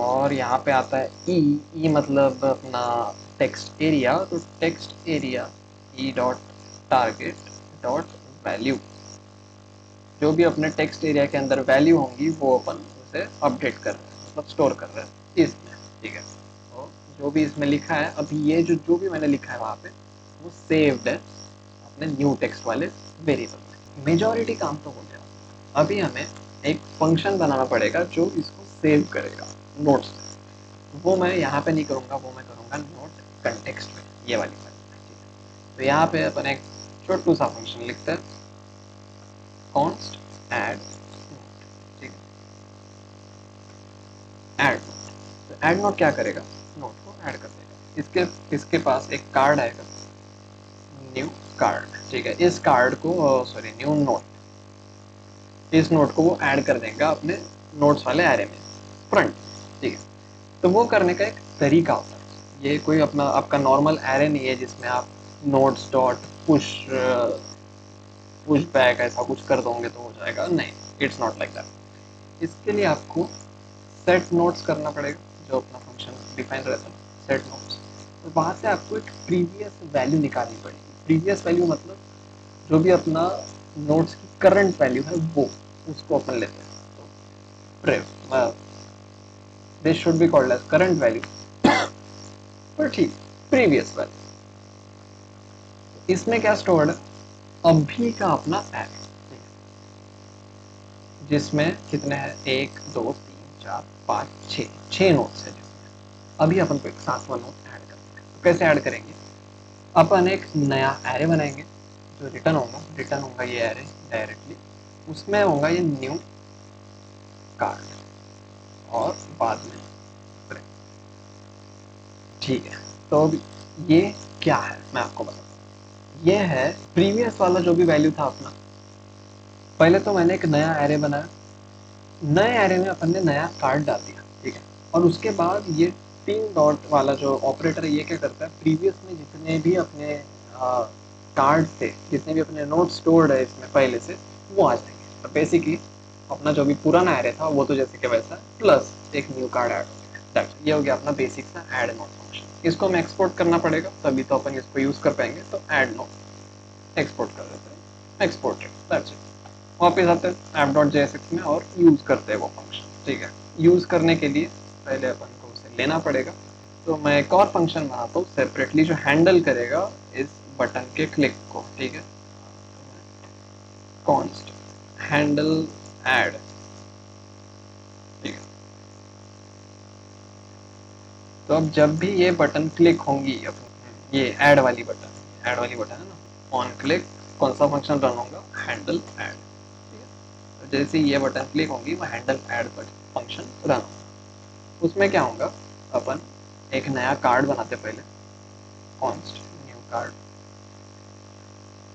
और यहाँ पे आता है ई मतलब अपना टेक्स्ट एरिया। तो text area E dot target dot value, जो भी अपने टेक्स्ट एरिया के अंदर वैल्यू होंगी वो अपन उसे अपडेट कर रहे हैं, मतलब स्टोर कर रहे हैं इसमें। ठीक है, तो जो भी इसमें लिखा है अभी ये जो भी मैंने लिखा है वहाँ पे वो सेव्ड है अपने न्यू टेक्स्ट वाले वेरिएबल में। मेजॉरिटी काम तो हो गया, अभी हमें एक फंक्शन बनाना पड़ेगा जो इसको सेव करेगा नोट्स में। वो मैं यहाँ पे नहीं करूँगा, वो मैं करूँगा नोट कंटेक्स्ट में, ये वाली फाइल में। ठीक है, तो यहाँ पे अपन एक छोटू सा फंक्शन लिखते हैं, const add note। ठीक है, ऐड नोट। तो ऐड नोट क्या करेगा, नोट को ऐड कर देगा। इसके पास एक कार्ड आएगा, न्यू कार्ड। ठीक है, इस कार्ड को सॉरी न्यू नोट, इस नोट को वो ऐड कर देगा अपने नोट्स वाले एरे में फ्रंट। ठीक है, तो वो करने का एक तरीका होता है, ये कोई अपना आपका नॉर्मल एरे नहीं है जिसमें आप notes dot push push back ऐसा कुछ कर दोगे तो हो जाएगा, नहीं, इट्स नॉट लाइक दैट। इसके लिए आपको सेट नोट्स करना पड़ेगा, जो अपना फंक्शन डिफाइन रहता है सेट नोट्स। तो वहाँ से आपको एक प्रीवियस वैल्यू निकालनी पड़ेगी। प्रीवियस वैल्यू मतलब जो भी अपना नोट्स की करंट वैल्यू है वो, उसको अपन लेते हैं। तो prev this should be called as current value, पर ठीक प्रीवियस वैल्यू। इसमें क्या स्टोर्ड है, अभी का अपना एरे, जिसमें कितने हैं, 1 2 3 4 5 6 नोट्स है जिसमें अभी अपन को एक 7वां नोट ऐड करना है। तो कैसे ऐड करेंगे, अपन एक नया एरे बनाएंगे जो रिटर्न होगा ये एरे डायरेक्टली, उसमें होगा ये न्यू कार्ड और बाद में print। ठीक है, तो अब ये क्या है मैं आपको बताता हूँ। ये है प्रीवियस वाला जो भी वैल्यू था अपना। पहले तो मैंने एक नया एरे बनाया, नए एरे में अपन ने नया कार्ड डाल दिया। ठीक है, और उसके बाद ये 3 डॉट वाला जो ऑपरेटर है ये क्या करता है, प्रीवियस में जितने भी अपने कार्ड थे, जितने भी अपने नोट स्टोर्ड है इसमें पहले से, वो आ जाएंगे। तो बेसिकली अपना जो भी पुराना एरे था वो तो जैसे कि वैसा प्लस एक न्यू कार्ड ऐड हो गया। ये हो गया अपना बेसिक सा ऐड नोट फंक्शन। इसको हमें एक्सपोर्ट करना पड़ेगा तभी तो अपन इसको यूज कर पाएंगे। तो ऐड नोट एक्सपोर्ट कर देते हैं, एक्सपोर्टेड, दैट्स इट। वापस आते हैं app.jsx में और यूज़ करते हैं वो फंक्शन। ठीक है, यूज़ करने के लिए पहले अपन को उसे लेना पड़ेगा। तो मैं एक और फंक्शन बनाता हूँ सेपरेटली जो हैंडल करेगा इस बटन के क्लिक को। ठीक है, कॉन्स्ट हैंडल ऐड। ठीक है, तो अब जब भी ये बटन क्लिक होंगी, ये ऐड वाली बटन है ना, ऑन क्लिक कौन सा फंक्शन रन होगा, हैंडल ऐड। जैसे ये बटन क्लिक होंगी वो हैंडल ऐड फंक्शन रन होगा। उसमें क्या होगा, अपन एक नया कार्ड बनाते पहले, कॉन्स्ट न्यू कार्ड,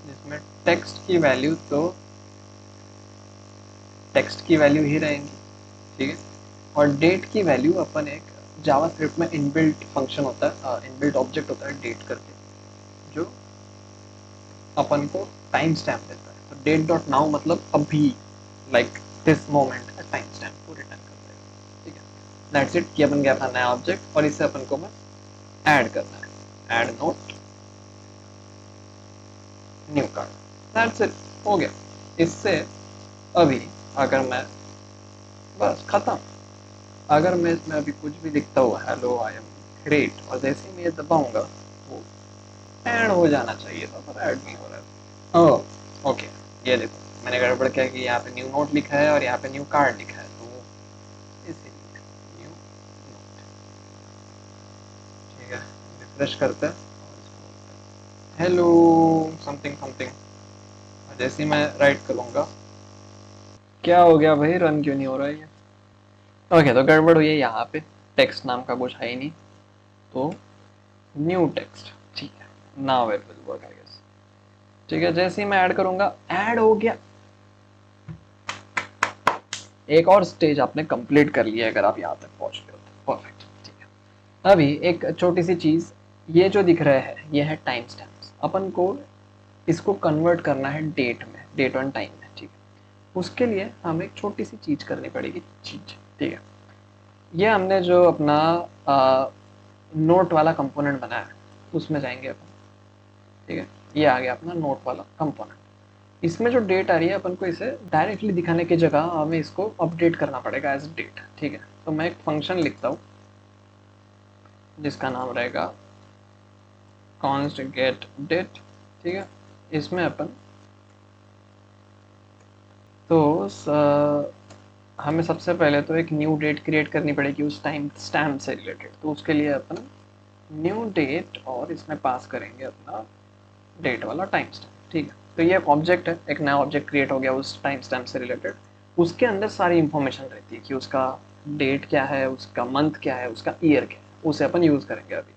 जिसमें टेक्स्ट की वैल्यू ही रहेंगी, ठीक है। और डेट की वैल्यू अपन एक जावास्क्रिप्ट में इनबिल्ट फंक्शन होता है, इनबिल्ट ऑब्जेक्ट होता है डेट करके, जो अपन को टाइम स्टैम्प देता है। तो डेट डॉट नाउ मतलब अभी, लाइक दिस मोमेंट का टाइम स्टैम्प को रिटर्न कर देगा, ठीक है। दैट्स इट, कि अपन गया अपना नया ऑब्जेक्ट और इससे अपन को बस ऐड करना है, add note new card, that's it, हो गया। इससे अभी अगर मैं, बस खत्म, अगर मैं इसमें अभी कुछ भी लिखता हुआ हेलो आई एम ग्रेट और जैसे ही मैं ये दबाऊंगा वो ऐड हो जाना चाहिए था, पर ऐड नहीं हो रहा है। ओह ओके, ये देखो मैंने गड़बड़ किया कि यहाँ पे न्यू नोट लिखा है और यहाँ पे न्यू कार्ड लिखा है, तो वो इसीलिए न्यू नोट, ठीक है। रिफ्रेश करते हैं हेलो समथिंग समथिंग, जैसे ही मैं राइट करूँगा, क्या हो गया भाई, रन क्यों नहीं हो रहा है ये? ओके, तो गड़बड़ हुई है यहाँ पे, टेक्स्ट नाम का कुछ है ही नहीं, तो न्यू टेक्स्ट, ठीक है, now it will work I guess, ठीक है। जैसे ही मैं ऐड करूंगा, ऐड हो गया। एक और स्टेज आपने कंप्लीट कर लिया अगर आप यहाँ तक पहुंच गए हो तो, परफेक्ट, ठीक है। अभी एक छोटी सी चीज, ये जो दिख रहा है ये है टाइम स्टैम्प्स, अपन को इसको कन्वर्ट करना है डेट में, डेट ऑन टाइम में, ठीक है। उसके लिए हमें एक छोटी सी चीज करनी पड़ेगी, चीज, ठीक है। ये हमने जो अपना नोट वाला कंपोनेंट बनाया उसमें जाएंगे अपन, ठीक है। ये आ गया अपना नोट वाला कंपोनेंट। इसमें जो डेट आ रही है अपन को इसे डायरेक्टली दिखाने की जगह हमें इसको अपडेट करना पड़ेगा एज डेट, ठीक है। तो मैं एक फंक्शन लिखता हूँ जिसका नाम रहेगा const get date, ठीक है। इसमें अपन तो हमें सबसे पहले तो एक न्यू डेट क्रिएट करनी पड़ेगी उस टाइम स्टैम्प से रिलेटेड, तो उसके लिए अपन न्यू डेट और इसमें पास करेंगे अपना डेट वाला टाइम स्टैम्प, ठीक है। तो ये एक ऑब्जेक्ट है, एक नया ऑब्जेक्ट क्रिएट हो गया उस टाइम स्टैम्प से रिलेटेड। उसके अंदर सारी इंफॉर्मेशन रहती है कि उसका डेट क्या है, उसका मंथ क्या है, उसका ईयर क्या है, उसे अपन यूज करेंगे अभी।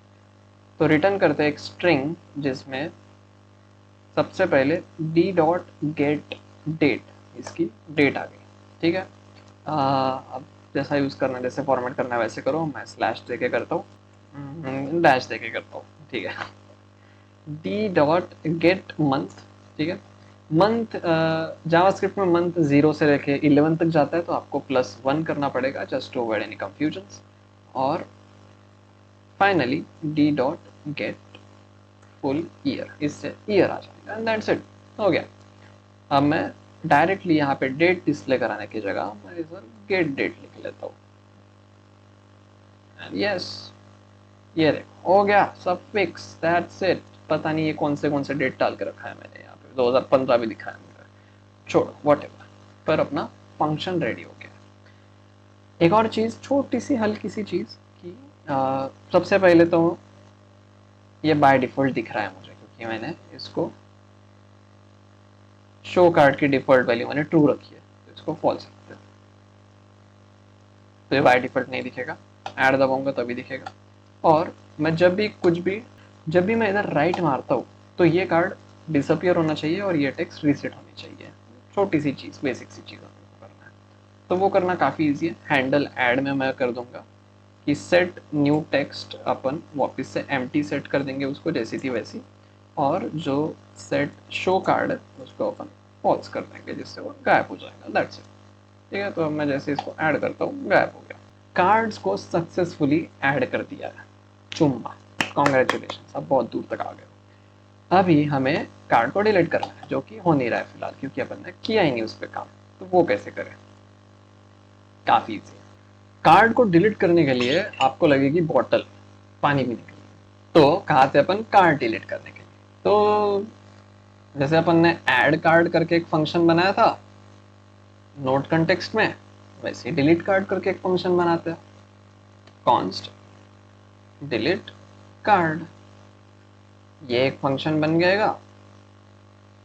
तो रिटर्न करते हैं एक स्ट्रिंग जिसमें सबसे पहले डी डॉट गेट डेट, इसकी डेट आ गई, ठीक है। अब जैसा यूज करना है, जैसे फॉर्मेट करना है वैसे करो, मैं स्लैश देके करता हूँ, डैश देके करता हूँ, ठीक है। डी डॉट गेट मंथ, ठीक है। मंथ, जावास्क्रिप्ट में मंथ 0 से लेके 11 तक जाता है, तो आपको +1 करना पड़ेगा just to avoid any confusion. और finally D dot get full year, इससे ईयर आ जाएगा एंड दैट्स इट, हो गया। अब मैं डायरेक्टली यहाँ पे डेट डिस्प्ले कराने की जगह मैं इधर गेट डेट लिख लेता हूँ, यस, ये देखो हो गया सब फिक्स, दैट्स इट। पता नहीं ये कौन से डेट डाल के रखा है मैंने, यहाँ पे 2015 भी लिखा है मेरा, छोड़ो व्हाटएवर, पर अपना फंक्शन रेडी हो गया। एक और चीज़, छोटी सी हल्की सी चीज़ कि सबसे पहले तो ये बाय डिफ़ॉल्ट दिख रहा है मुझे, क्योंकि मैंने इसको शो कार्ड की डिफ़ॉल्ट वैल्यू मैंने ट्रू रखी है, तो इसको फॉल्स रखते हैं, तो ये बाय डिफ़ॉल्ट नहीं दिखेगा, ऐड दबाऊंगा तभी दिखेगा। और मैं जब भी मैं इधर राइट मारता हूँ तो ये कार्ड डिसअपियर होना चाहिए और ये टेक्स्ट रीसेट होनी चाहिए। छोटी सी चीज़, बेसिक सी चीज़ करना है, तो वो करना काफ़ी ईजी है। हैंडल ऐड में मैं कर दूंगा कि सेट न्यू टेक्स्ट, अपन वापस से एम्प्टी सेट कर देंगे उसको जैसी थी वैसी, और जो सेट शो कार्ड है उसको अपन फॉल्स कर देंगे जिससे वो गायब हो जाएगा, दैट्स इट, ठीक है। तो मैं जैसे इसको ऐड करता हूँ गायब हो गया, कार्ड्स को सक्सेसफुली ऐड कर दिया है, चुम्बा, कॉन्ग्रेचुलेशन, अब बहुत दूर तक आ गए। अभी हमें कार्ड को डिलीट करना है, जो कि हो नहीं रहा है फिलहाल क्योंकि अपन ने किया ही नहीं उस पर काम। तो वो कैसे करें, काफ़ी ईजी। कार्ड को डिलीट करने के लिए आपको लगेगी बॉटल पानी पीने के लिए, तो कहा थे अपन कार्ड डिलीट करने के लिए, तो जैसे अपन ने ऐड कार्ड करके एक फंक्शन बनाया था नोट कंटेक्स्ट में, वैसे ही डिलीट कार्ड करके एक फंक्शन बनाते हैं, कॉन्स्ट डिलीट कार्ड, ये एक फंक्शन बन जाएगा,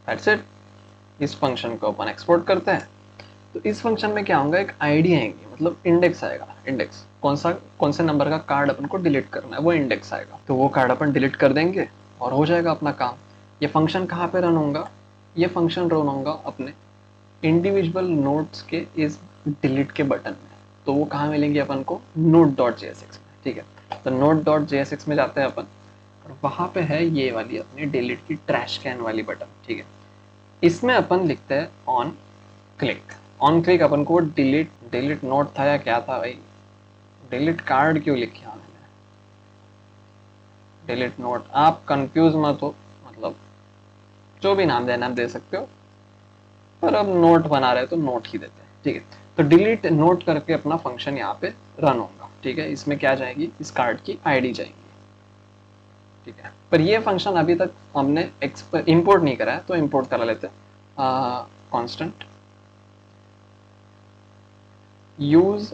दैट्स इट। इस फंक्शन को अपन एक्सपोर्ट करते हैं, तो इस फंक्शन में क्या होगा, एक आईडी आएंगे, मतलब इंडेक्स आएगा। इंडेक्स कौन से नंबर का कार्ड अपन को डिलीट करना है, वो इंडेक्स आएगा। तो वो कार्ड अपन डिलीट कर देंगे और हो जाएगा अपना काम। ये फंक्शन कहाँ पे रन होगा, ये फंक्शन रन होगा अपने इंडिविजुअल नोट्स के इस डिलीट के बटन में। तो वो कहाँ मिलेंगे अपन को, node.jsx में। ठीक है, तो node.jsx में जाते हैं अपन और वहाँ पे है ये वाली अपनी डिलीट की ट्रैश कैन वाली बटन। ठीक है, इसमें अपन लिखते हैं ऑन क्लिक। ऑन क्लिक अपन को डिलीट नोट था या क्या था भाई, डिलीट कार्ड क्यों लिखा मैंने, डिलीट नोट। आप कंफ्यूज मत हो, मतलब जो भी नाम देना आप दे सकते हो, पर अब नोट बना रहे तो नोट ही देते हैं। ठीक है, तो डिलीट नोट करके अपना फंक्शन यहाँ पे रन होगा। ठीक है, इसमें क्या जाएगी, इस कार्ड की आईडी जाएगी। ठीक है, पर ये फंक्शन अभी तक हमने इंपोर्ट नहीं करा है, तो इंपोर्ट करा लेते हैं। Constant use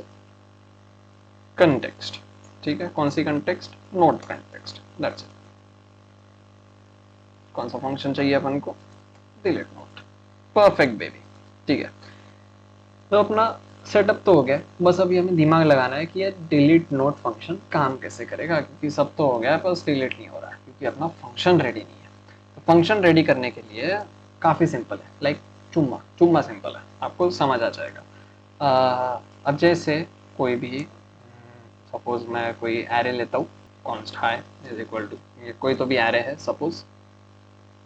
context. ठीक है, कौन सी context, not context, that's it. कौन सा फंक्शन चाहिए अपन को, डिलीट नोट। Perfect baby. ठीक है, तो अपना सेटअप तो हो गया, बस अभी हमें दिमाग लगाना है कि ये डिलीट नोट फंक्शन काम कैसे करेगा, क्योंकि सब तो हो गया है बस डिलीट नहीं हो रहा है, क्योंकि अपना फंक्शन रेडी नहीं है। तो फंक्शन रेडी करने के लिए काफ़ी सिंपल है, लाइक चुम्मा चुम्मा सिंपल है, आपको समझ आ जाएगा। अब जैसे कोई भी, सपोज मैं कोई एरे लेता हूँ, const hi is equal to, ये कोई तो भी एरे है सपोज।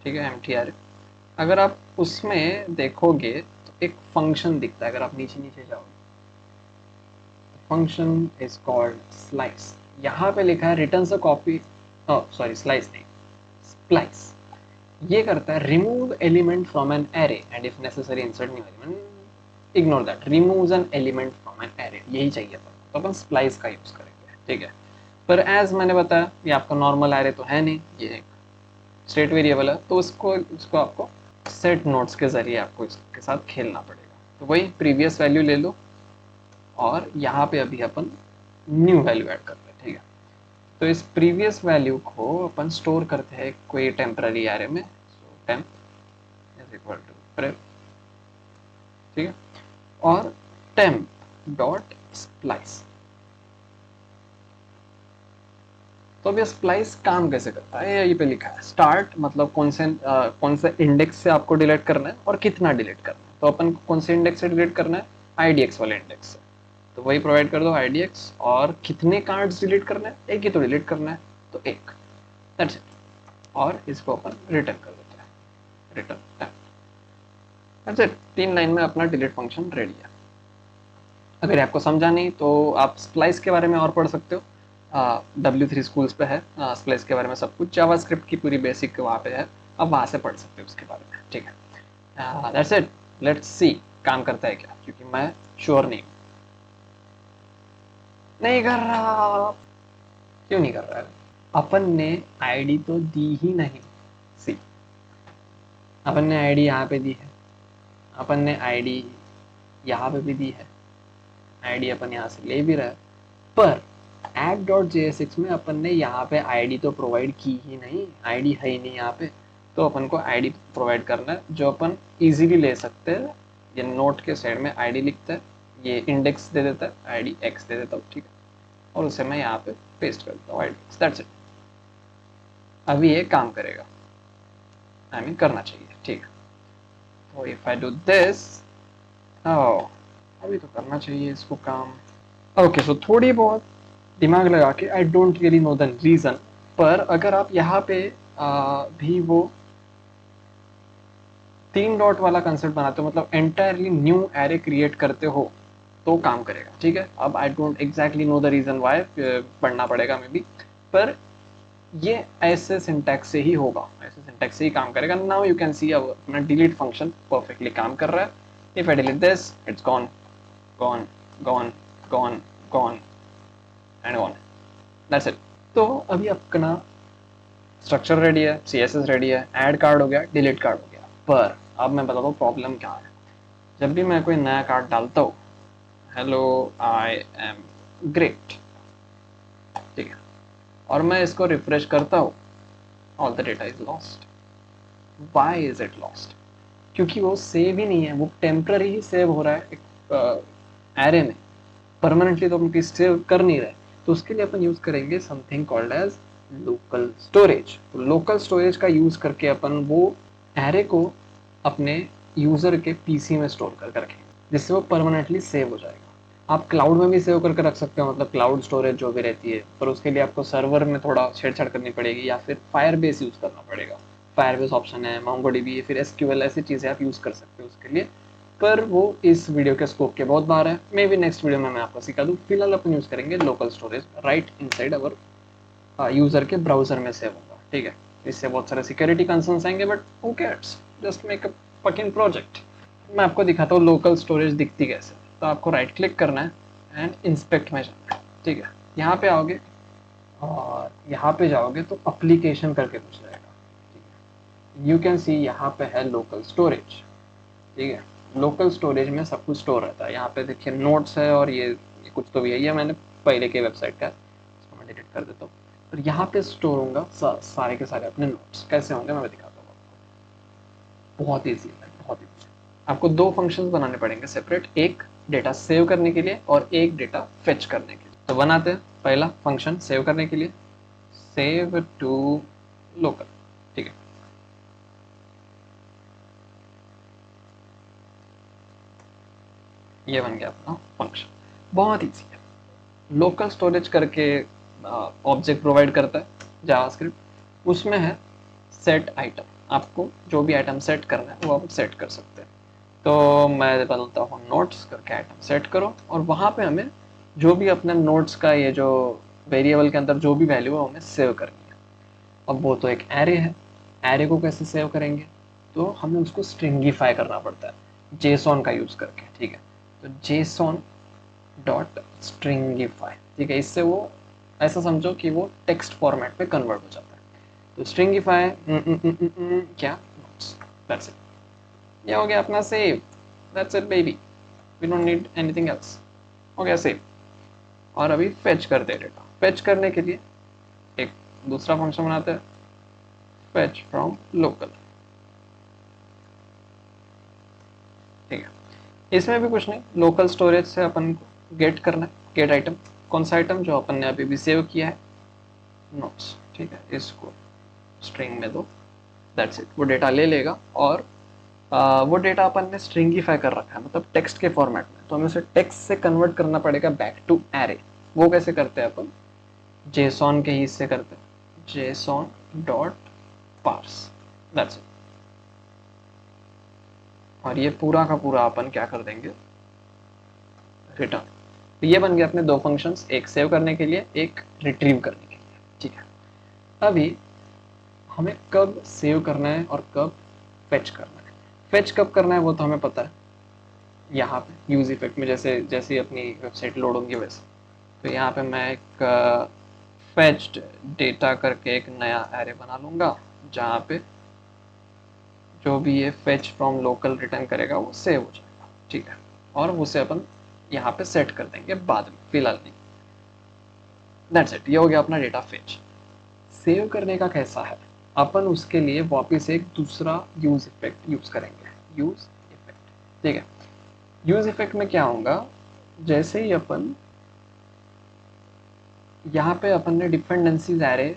ठीक है, एम्प्टी एरे। अगर आप उसमें देखोगे तो एक फंक्शन दिखता है, अगर आप नीचे नीचे जाओगे, फंक्शन इज कॉल्ड स्लाइस। यहाँ पे लिखा है returns a copy, sorry slice नहीं, स्प्लाइस। ये करता है remove element from an array and if necessary insert new element. Ignore that, removes an element from an array, यही चाहिए था, तो अपन स्प्लाइस का यूज करेंगे। ठीक है, पर एज मैंने बताया ये आपका नॉर्मल एरे तो है नहीं, ये एक स्टेट वेरिएबल है, तो उसको आपको सेट नोट्स के जरिए आपको इसके साथ खेलना पड़ेगा। तो वही प्रीवियस वैल्यू ले लो और यहाँ पे अभी अपन न्यू वैल्यू ऐड करते हैं। ठीक है, तो इस प्रीवियस वैल्यू को अपन स्टोर करते हैं कोई टेम्पररी एरे में, so temp is equal to prep. ठीक है, और टेम्प डॉट स्प्लाइस। तो अब ये स्प्लाइस काम कैसे करता है, यहीं पे लिखा है स्टार्ट, मतलब कौन से इंडेक्स से आपको डिलीट करना है और कितना डिलीट करना है। तो अपन को कौन से इंडेक्स से डिलीट करना है, आईडीएक्स वाले इंडेक्स से, तो वही प्रोवाइड कर दो आईडीएक्स। और कितने कार्ड्स डिलीट करना है, एक ही तो डिलीट करना है, तो एक, दैट्स इट। और इसको अपन रिटर्न कर देते हैं, रिटर्न, दैट्स इट। 3 लाइन में अपना डिलीट फंक्शन रेडी है। अगर आपको समझा नहीं तो आप स्प्लाइस के बारे में और पढ़ सकते हो, W3 स्कूल्स पे है स्प्लाइस के बारे में सब कुछ, जावास्क्रिप्ट की पूरी बेसिक वहाँ पे है, आप वहाँ से पढ़ सकते हो उसके बारे में। ठीक है, दैट्स इट, लेट्स सी काम करता है क्या, क्योंकि मैं श्योर नहीं कर रहा। क्यों नहीं कर रहा है, अपन ने आईडी तो दी ही नहीं। सी, अपन ने आईडी यहाँ पे दी है, अपन ने आईडी यहाँ पे भी दी है, आईडी अपन यहाँ से ले भी रहा है, पर add.jsx में अपन ने यहाँ पे आईडी तो प्रोवाइड की ही नहीं, आईडी है ही नहीं यहाँ पे। तो अपन को आईडी प्रोवाइड करना है जो अपन इजीली ले सकते हैं। ये नोट के साइड में आईडी लिखता है, ये इंडेक्स दे देता है, आईडी एक्स दे देता हूँ। ठीक है, और उसे मैं यहाँ पे पेस्ट कर देता हूँ, आईडी एक्स, दैट्स इट। अभी ये काम करेगा, आई मीन करना चाहिए। ठीक है, तो इफ आई डू दिस, अभी तो करना चाहिए इसको काम। ओके, सो थोड़ी बहुत दिमाग लगा के, I don't really know the reason, पर अगर आप यहाँ पे भी वो 3 डॉट वाला कंसेप्ट बनाते हो, मतलब एंटायरली न्यू एरे क्रिएट करते हो, तो काम करेगा। ठीक है, अब I don't exactly know the reason why, पढ़ना पड़ेगा मे बी, पर ये ऐसे सिंटैक्स से ही होगा, ऐसे सिंटैक्स से ही काम करेगा। नाउ यू कैन सी अब अपना डिलीट फंक्शन परफेक्टली काम कर रहा है। If I delete this, it's gone gone gone gone gone and gone, that's it. तो अभी अपना स्ट्रक्चर रेडी है, CSS रेडी है, ऐड कार्ड हो गया, डिलीट कार्ड हो गया, पर अब मैं बताता हूँ प्रॉब्लम क्या है। जब भी मैं कोई नया कार्ड डालता हूँ, हेलो आई एम ग्रेट, ठीक है, और मैं इसको रिफ्रेश करता हूँ, all the data is lost. Why is it lost? क्योंकि वो सेव ही नहीं है, वो टेम्पररी ही सेव हो रहा है एक एरे में, परमानेंटली तो हम किसी सेव कर नहीं रहे। तो उसके लिए अपन यूज करेंगे something called as local storage. तो लोकल स्टोरेज का यूज करके अपन वो एरे को अपने यूजर के पीसी में स्टोर कर रखेंगे, जिससे वो परमानेंटली सेव हो जाएगा। आप क्लाउड में भी सेव करके रख सकते हो, मतलब क्लाउड स्टोरेज जो भी रहती है, पर उसके लिए आपको सर्वर में थोड़ा छेड़छाड़ करनी पड़ेगी या फिर फायरबेस यूज करना पड़ेगा। फायरबेस ऑप्शन है, मोंगोडीबी है, फिर एसक्यूएल, ऐसी चीजें आप यूज कर सकते हो उसके लिए, पर वो इस वीडियो के स्कोप के बहुत बाहर है। मे बी नेक्स्ट वीडियो में मैं आपको सिखा दूँ। फिलहाल अपन यूज करेंगे local storage right inside our user के ब्राउजर में सेव होगा, ठीक है। इससे बहुत सारे सिक्योरिटी कंसर्न्स आएंगे, but who cares, just make a fucking project. मैं आपको दिखाता हूँ लोकल स्टोरेज दिखती कैसे। तो आपको राइट क्लिक करना है एंड इंस्पेक्ट में जाना है, ठीक है। यहाँ पे आओगे और यहाँ पे जाओगे तो अप्लीकेशन करके कुछ रहेगा, ठीक है। यू कैन सी यहाँ पे है लोकल स्टोरेज, ठीक है। लोकल स्टोरेज में सब कुछ स्टोर रहता है। यहाँ पे देखिए नोट्स है, और ये कुछ तो भी है, ये मैंने पहले के वेबसाइट का है, इसको मैं डिलीट कर देता हूँ। और यहाँ पे स्टोर होगा सारे के सारे अपने नोट्स। कैसे होंगे मैं दिखाता हूँ आपको, बहुत ईजी है, बहुत ईजी। आपको दो फंक्शंस बनाने पड़ेंगे सेपरेट, एक डेटा सेव करने के लिए और एक डेटा फेच करने के लिए। तो बनाते हैं पहला फंक्शन सेव करने के लिए, सेव टू लोकल, ठीक है। ये बन गया अपना फंक्शन, बहुत ईजी है। लोकल स्टोरेज करके ऑब्जेक्ट प्रोवाइड करता है जावास्क्रिप्ट, उसमें है सेट आइटम। आपको जो भी आइटम सेट करना है वो आप सेट कर सकते हैं। तो मैं बदलता हूँ नोट्स करके आइटम सेट करो, और वहाँ पे हमें जो भी अपने नोट्स का ये जो वेरिएबल के अंदर जो भी वैल्यू है हमें सेव करनी है। अब वो तो एक एरे है, एरे को कैसे सेव करेंगे, तो हमें उसको स्ट्रिंगिफाई करना पड़ता है जेसॉन का यूज करके, ठीक है। तो जेसॉन डॉट स्ट्रिंगिफाई, ठीक है। इससे वो ऐसा समझो कि वो टेक्स्ट फॉर्मेट में कन्वर्ट हो जाता है। तो स्ट्रिंगिफाई क्या, नोट्स, दैट्स इट। ये हो गया अपना save, that's it baby, we don't need anything else. हो गया सेव। और अभी फेच कर दे डेटा। फेच करने के लिए एक दूसरा फंक्शन बनाते हैं, फेच फ्रॉम लोकल, ठीक है। इसमें भी कुछ नहीं, लोकल स्टोरेज से अपन को गेट करना है, गेट आइटम। कौन सा आइटम, जो अपन ने अभी भी सेव किया है, नोट्स, ठीक है। इसको स्ट्रिंग में दो, दैट्स इट। वो डेटा ले लेगा, और वो डेटा अपन ने स्ट्रिंगिफाई कर रखा है, मतलब टेक्स्ट के फॉर्मेट में, तो हमें उसे टेक्स्ट से कन्वर्ट करना पड़ेगा बैक टू एरे। वो कैसे करते हैं अपन, जेसॉन के ही से करते हैं, JSON dot parse, that's it. और ये पूरा का पूरा अपन क्या कर देंगे, रिटर्न। तो ये बन गया अपने दो फंक्शंस, एक सेव करने के लिए, एक रिट्रीव करने के लिए, ठीक है। अभी हमें कब सेव करना है और कब फेच करना है। फेच कब करना है वो तो हमें पता है, यहाँ पे यूज इफेक्ट में, जैसे जैसे अपनी वेबसाइट लोड होंगी वैसे। तो यहाँ पे मैं एक फेच्ड डेटा करके एक नया एरे बना लूँगा, जहाँ पे जो भी ये फेच फ्रॉम लोकल रिटर्न करेगा वो सेव हो जाएगा, ठीक है। और उसे अपन यहाँ पे सेट कर देंगे बाद में, फिलहाल नहीं। दैट्स इट, ये हो गया अपना डेटा फेच। सेव करने का कैसा है, अपन उसके लिए वापस एक दूसरा यूज इफेक्ट यूज करेंगे, यूज इफेक्ट, ठीक है। यूज इफेक्ट में क्या होगा, जैसे ही अपन यहाँ पे अपन ने डिपेंडेंसीज एरे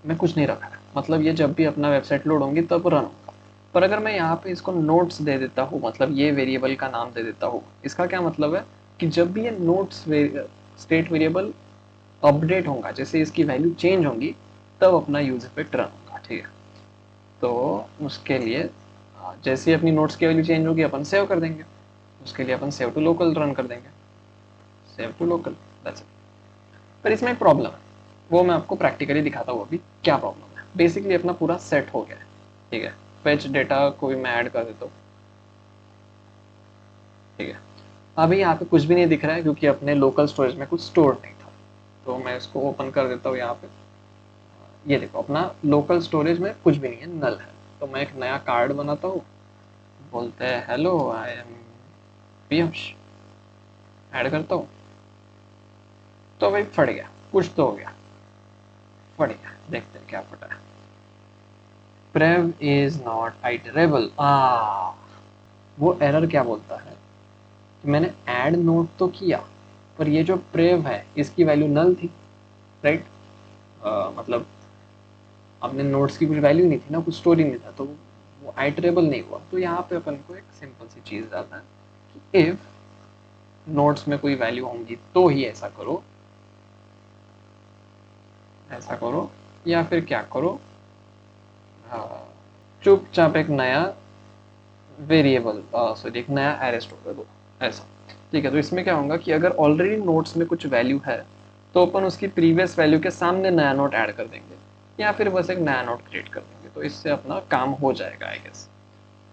में कुछ नहीं रखा है, मतलब ये जब भी अपना वेबसाइट लोड होंगी तब रन होगा। पर अगर मैं यहाँ पे इसको नोट्स दे देता हूँ, मतलब ये वेरिएबल का नाम दे देता हूँ, इसका क्या मतलब है कि जब भी ये नोट्स स्टेट वेरिएबल अपडेट होगा, जैसे इसकी वैल्यू चेंज होंगी, तब अपना यूज इफेक्ट रन होगा, ठीक है। तो उसके लिए जैसे ही अपनी नोट्स की वैल्यू चेंज होगी अपन सेव कर देंगे, उसके लिए अपन सेव टू लोकल रन कर देंगे, save to local, that's it. पर इसमें एक प्रॉब्लम है, वो मैं आपको प्रैक्टिकली दिखाता हूँ अभी क्या प्रॉब्लम है। बेसिकली अपना पूरा सेट हो गया है, ठीक है। फेच डेटा को भी मैं ऐड कर देता हूँ, ठीक है। अभी यहाँ पे कुछ भी नहीं दिख रहा है, क्योंकि अपने लोकल स्टोरेज में कुछ स्टोर नहीं था। तो मैं इसको ओपन कर देता हूँ यहाँ पे। ये देखो अपना लोकल स्टोरेज में कुछ भी नहीं है, नल है। तो मैं एक नया कार्ड बनाता हूँ, बोलते हैं hello I am Piyush, add करता हूँ। तो भाई फट गया, कुछ तो हो गया, फट गया, देखते हैं क्या फटा है। prev is not iterable। वो एरर क्या बोलता है कि मैंने ऐड नोट तो किया पर ये जो prev है इसकी वैल्यू नल थी, राइट? मतलब अपने नोट्स की कुछ वैल्यू नहीं थी ना, कुछ स्टोरी नहीं था, तो वो आइटरेबल नहीं हुआ। तो यहाँ पे अपन को एक सिंपल सी चीज डालना है कि इफ नोट्स में कोई वैल्यू होंगी तो ही ऐसा करो, ऐसा करो, या फिर क्या करो, चुपचाप एक नया वेरिएबल सॉरी एक नया एरे स्टोर कर दो, ऐसा। ठीक है, तो इसमें क्या होगा कि अगर ऑलरेडी नोट्स में कुछ वैल्यू है तो अपन उसकी प्रीवियस वैल्यू के सामने नया नोट ऐड कर देंगे, या फिर बस एक नया नोट क्रिएट कर देंगे, तो इससे अपना काम हो जाएगा आई गेस।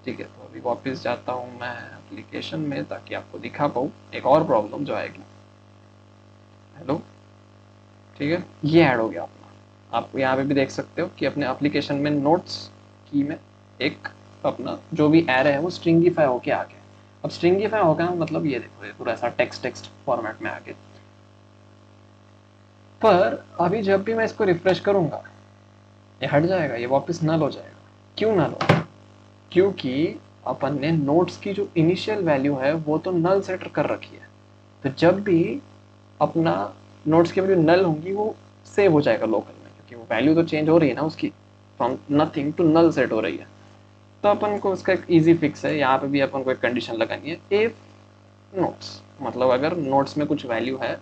ठीक है, तो अभी वापस जाता हूँ मैं एप्लीकेशन में ताकि आपको दिखा पाऊँ एक और प्रॉब्लम जो आएगी। हेलो, ठीक है, ये ऐड हो गया अपना। आप यहाँ पे भी देख सकते हो कि अपने एप्लीकेशन में नोट्स की में एक अपना जो भी एरे है वो स्ट्रिंगीफाई होके आ गया। अब स्ट्रिंगीफाई हो गया मतलब ये देखो, ये पूरा ऐसा टेक्स्ट टेक्स्ट फॉर्मेट में आ गया। पर अभी जब भी मैं इसको रिफ्रेश करूंगा ये हट जाएगा, ये वापस नल हो जाएगा। क्यों नल हो? क्योंकि अपन ने नोट्स की जो इनिशियल वैल्यू है वो तो नल सेट कर रखी है। तो जब भी अपना नोट्स की वैल्यू नल होंगी वो सेव हो जाएगा लोकल में, क्योंकि वो वैल्यू तो चेंज हो रही है ना उसकी, from nothing to null set हो रही है। तो अपन को उसका एक इजी फिक्स है, यहाँ पे भी अपन को एक कंडीशन लगानी है, इफ नोट्स, मतलब अगर नोट्स में कुछ वैल्यू है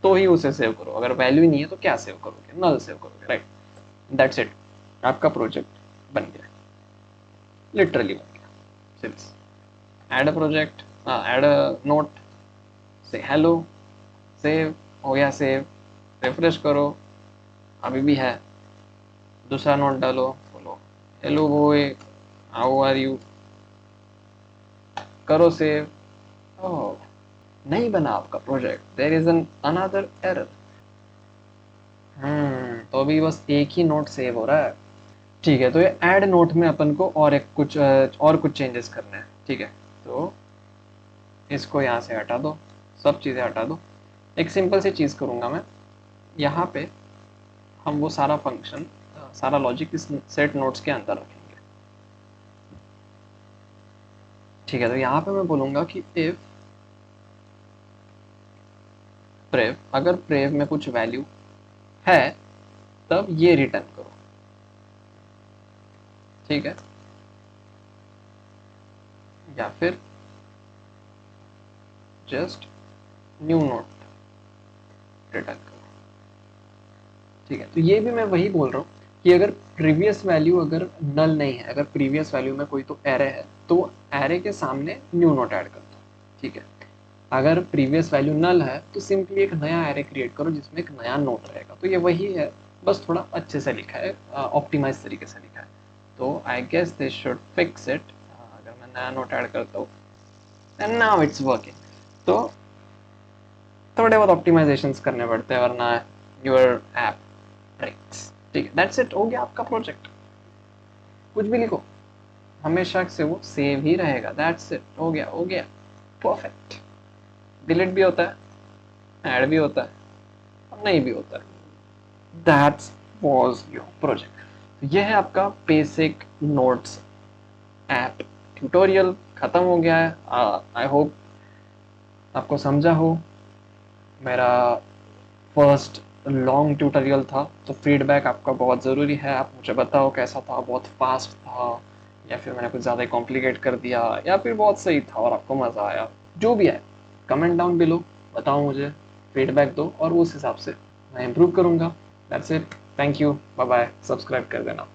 तो ही उसे सेव करो, अगर वैल्यू ही नहीं है तो क्या सेव करोगे? नल सेव करोगे, राइट? दैट्स इट, आपका प्रोजेक्ट बन गया, लिटरली बन गया। सिर्फ add a project, add a note, से हेलो, सेव हो गया, सेव, रिफ्रेश करो, अभी भी है, दूसरा नोट डालो, बोलो hello boy, how are you, करो सेव। ओह, नहीं बना आपका project, there is an another error. तो अभी बस एक ही नोट सेव हो रहा है। ठीक है, तो ये ऐड नोट में अपन को और कुछ चेंजेस करने हैं। ठीक है, तो इसको यहाँ से हटा दो, सब चीज़ें हटा दो। एक सिंपल सी चीज़ करूँगा मैं, यहाँ पे हम वो सारा फंक्शन, सारा लॉजिक इस सेट नोट्स के अंदर रखेंगे। ठीक है, तो यहाँ पे मैं बोलूँगा कि इफ प्रेव, अगर प्रेव में कुछ वैल्यू है तब ये रिटर्न करो। ठीक है, या फिर जस्ट न्यू नोट रिटर्न करो। ठीक है, तो ये भी मैं वही बोल रहा हूँ कि अगर प्रीवियस वैल्यू अगर नल नहीं है, अगर प्रीवियस वैल्यू में कोई तो एरे है तो एरे के सामने न्यू नोट ऐड कर दो। ठीक है, अगर प्रीवियस वैल्यू नल है तो सिंपली एक नया एरे क्रिएट करो जिसमें एक नया नोट रहेगा। तो ये वही है, बस थोड़ा अच्छे से लिखा है, ऑप्टिमाइज तरीके से लिखा है। तो I guess this should fix it. अगर मैं नया नोट ऐड करता हूँ एंड नाउ इट्स वर्किंग। तो थोड़े बहुत ऑप्टिमाइजेशंस करने पड़ते हैं वरना योर ऐप ब्रेक्स। ठीक है, दैट्स इट, हो गया आपका प्रोजेक्ट। कुछ भी लिखो, हमेशा से वो सेव ही रहेगा। दैट्स इट, हो गया, हो गया, परफेक्ट। डिलीट भी होता है, ऐड भी होता है, और नहीं भी होता है। That's was your project. तो यह है आपका बेसिक नोट्स ऐप ट्यूटोरियल, खत्म हो गया है। आई होप आपको समझा हो। मेरा फर्स्ट लॉन्ग ट्यूटोरियल था, तो फीडबैक आपका बहुत ज़रूरी है। आप मुझे बताओ कैसा था, बहुत फास्ट था या फिर मैंने कुछ ज़्यादा कॉम्प्लिकेट कर दिया, या फिर बहुत सही था और आपको मज़ा आया। जो भी है कमेंट डाउन बिलो, बताओ मुझे, फीडबैक दो और उस हिसाब से मैं इम्प्रूव करूँगा। That's it, thank you, bye bye, subscribe कर देना।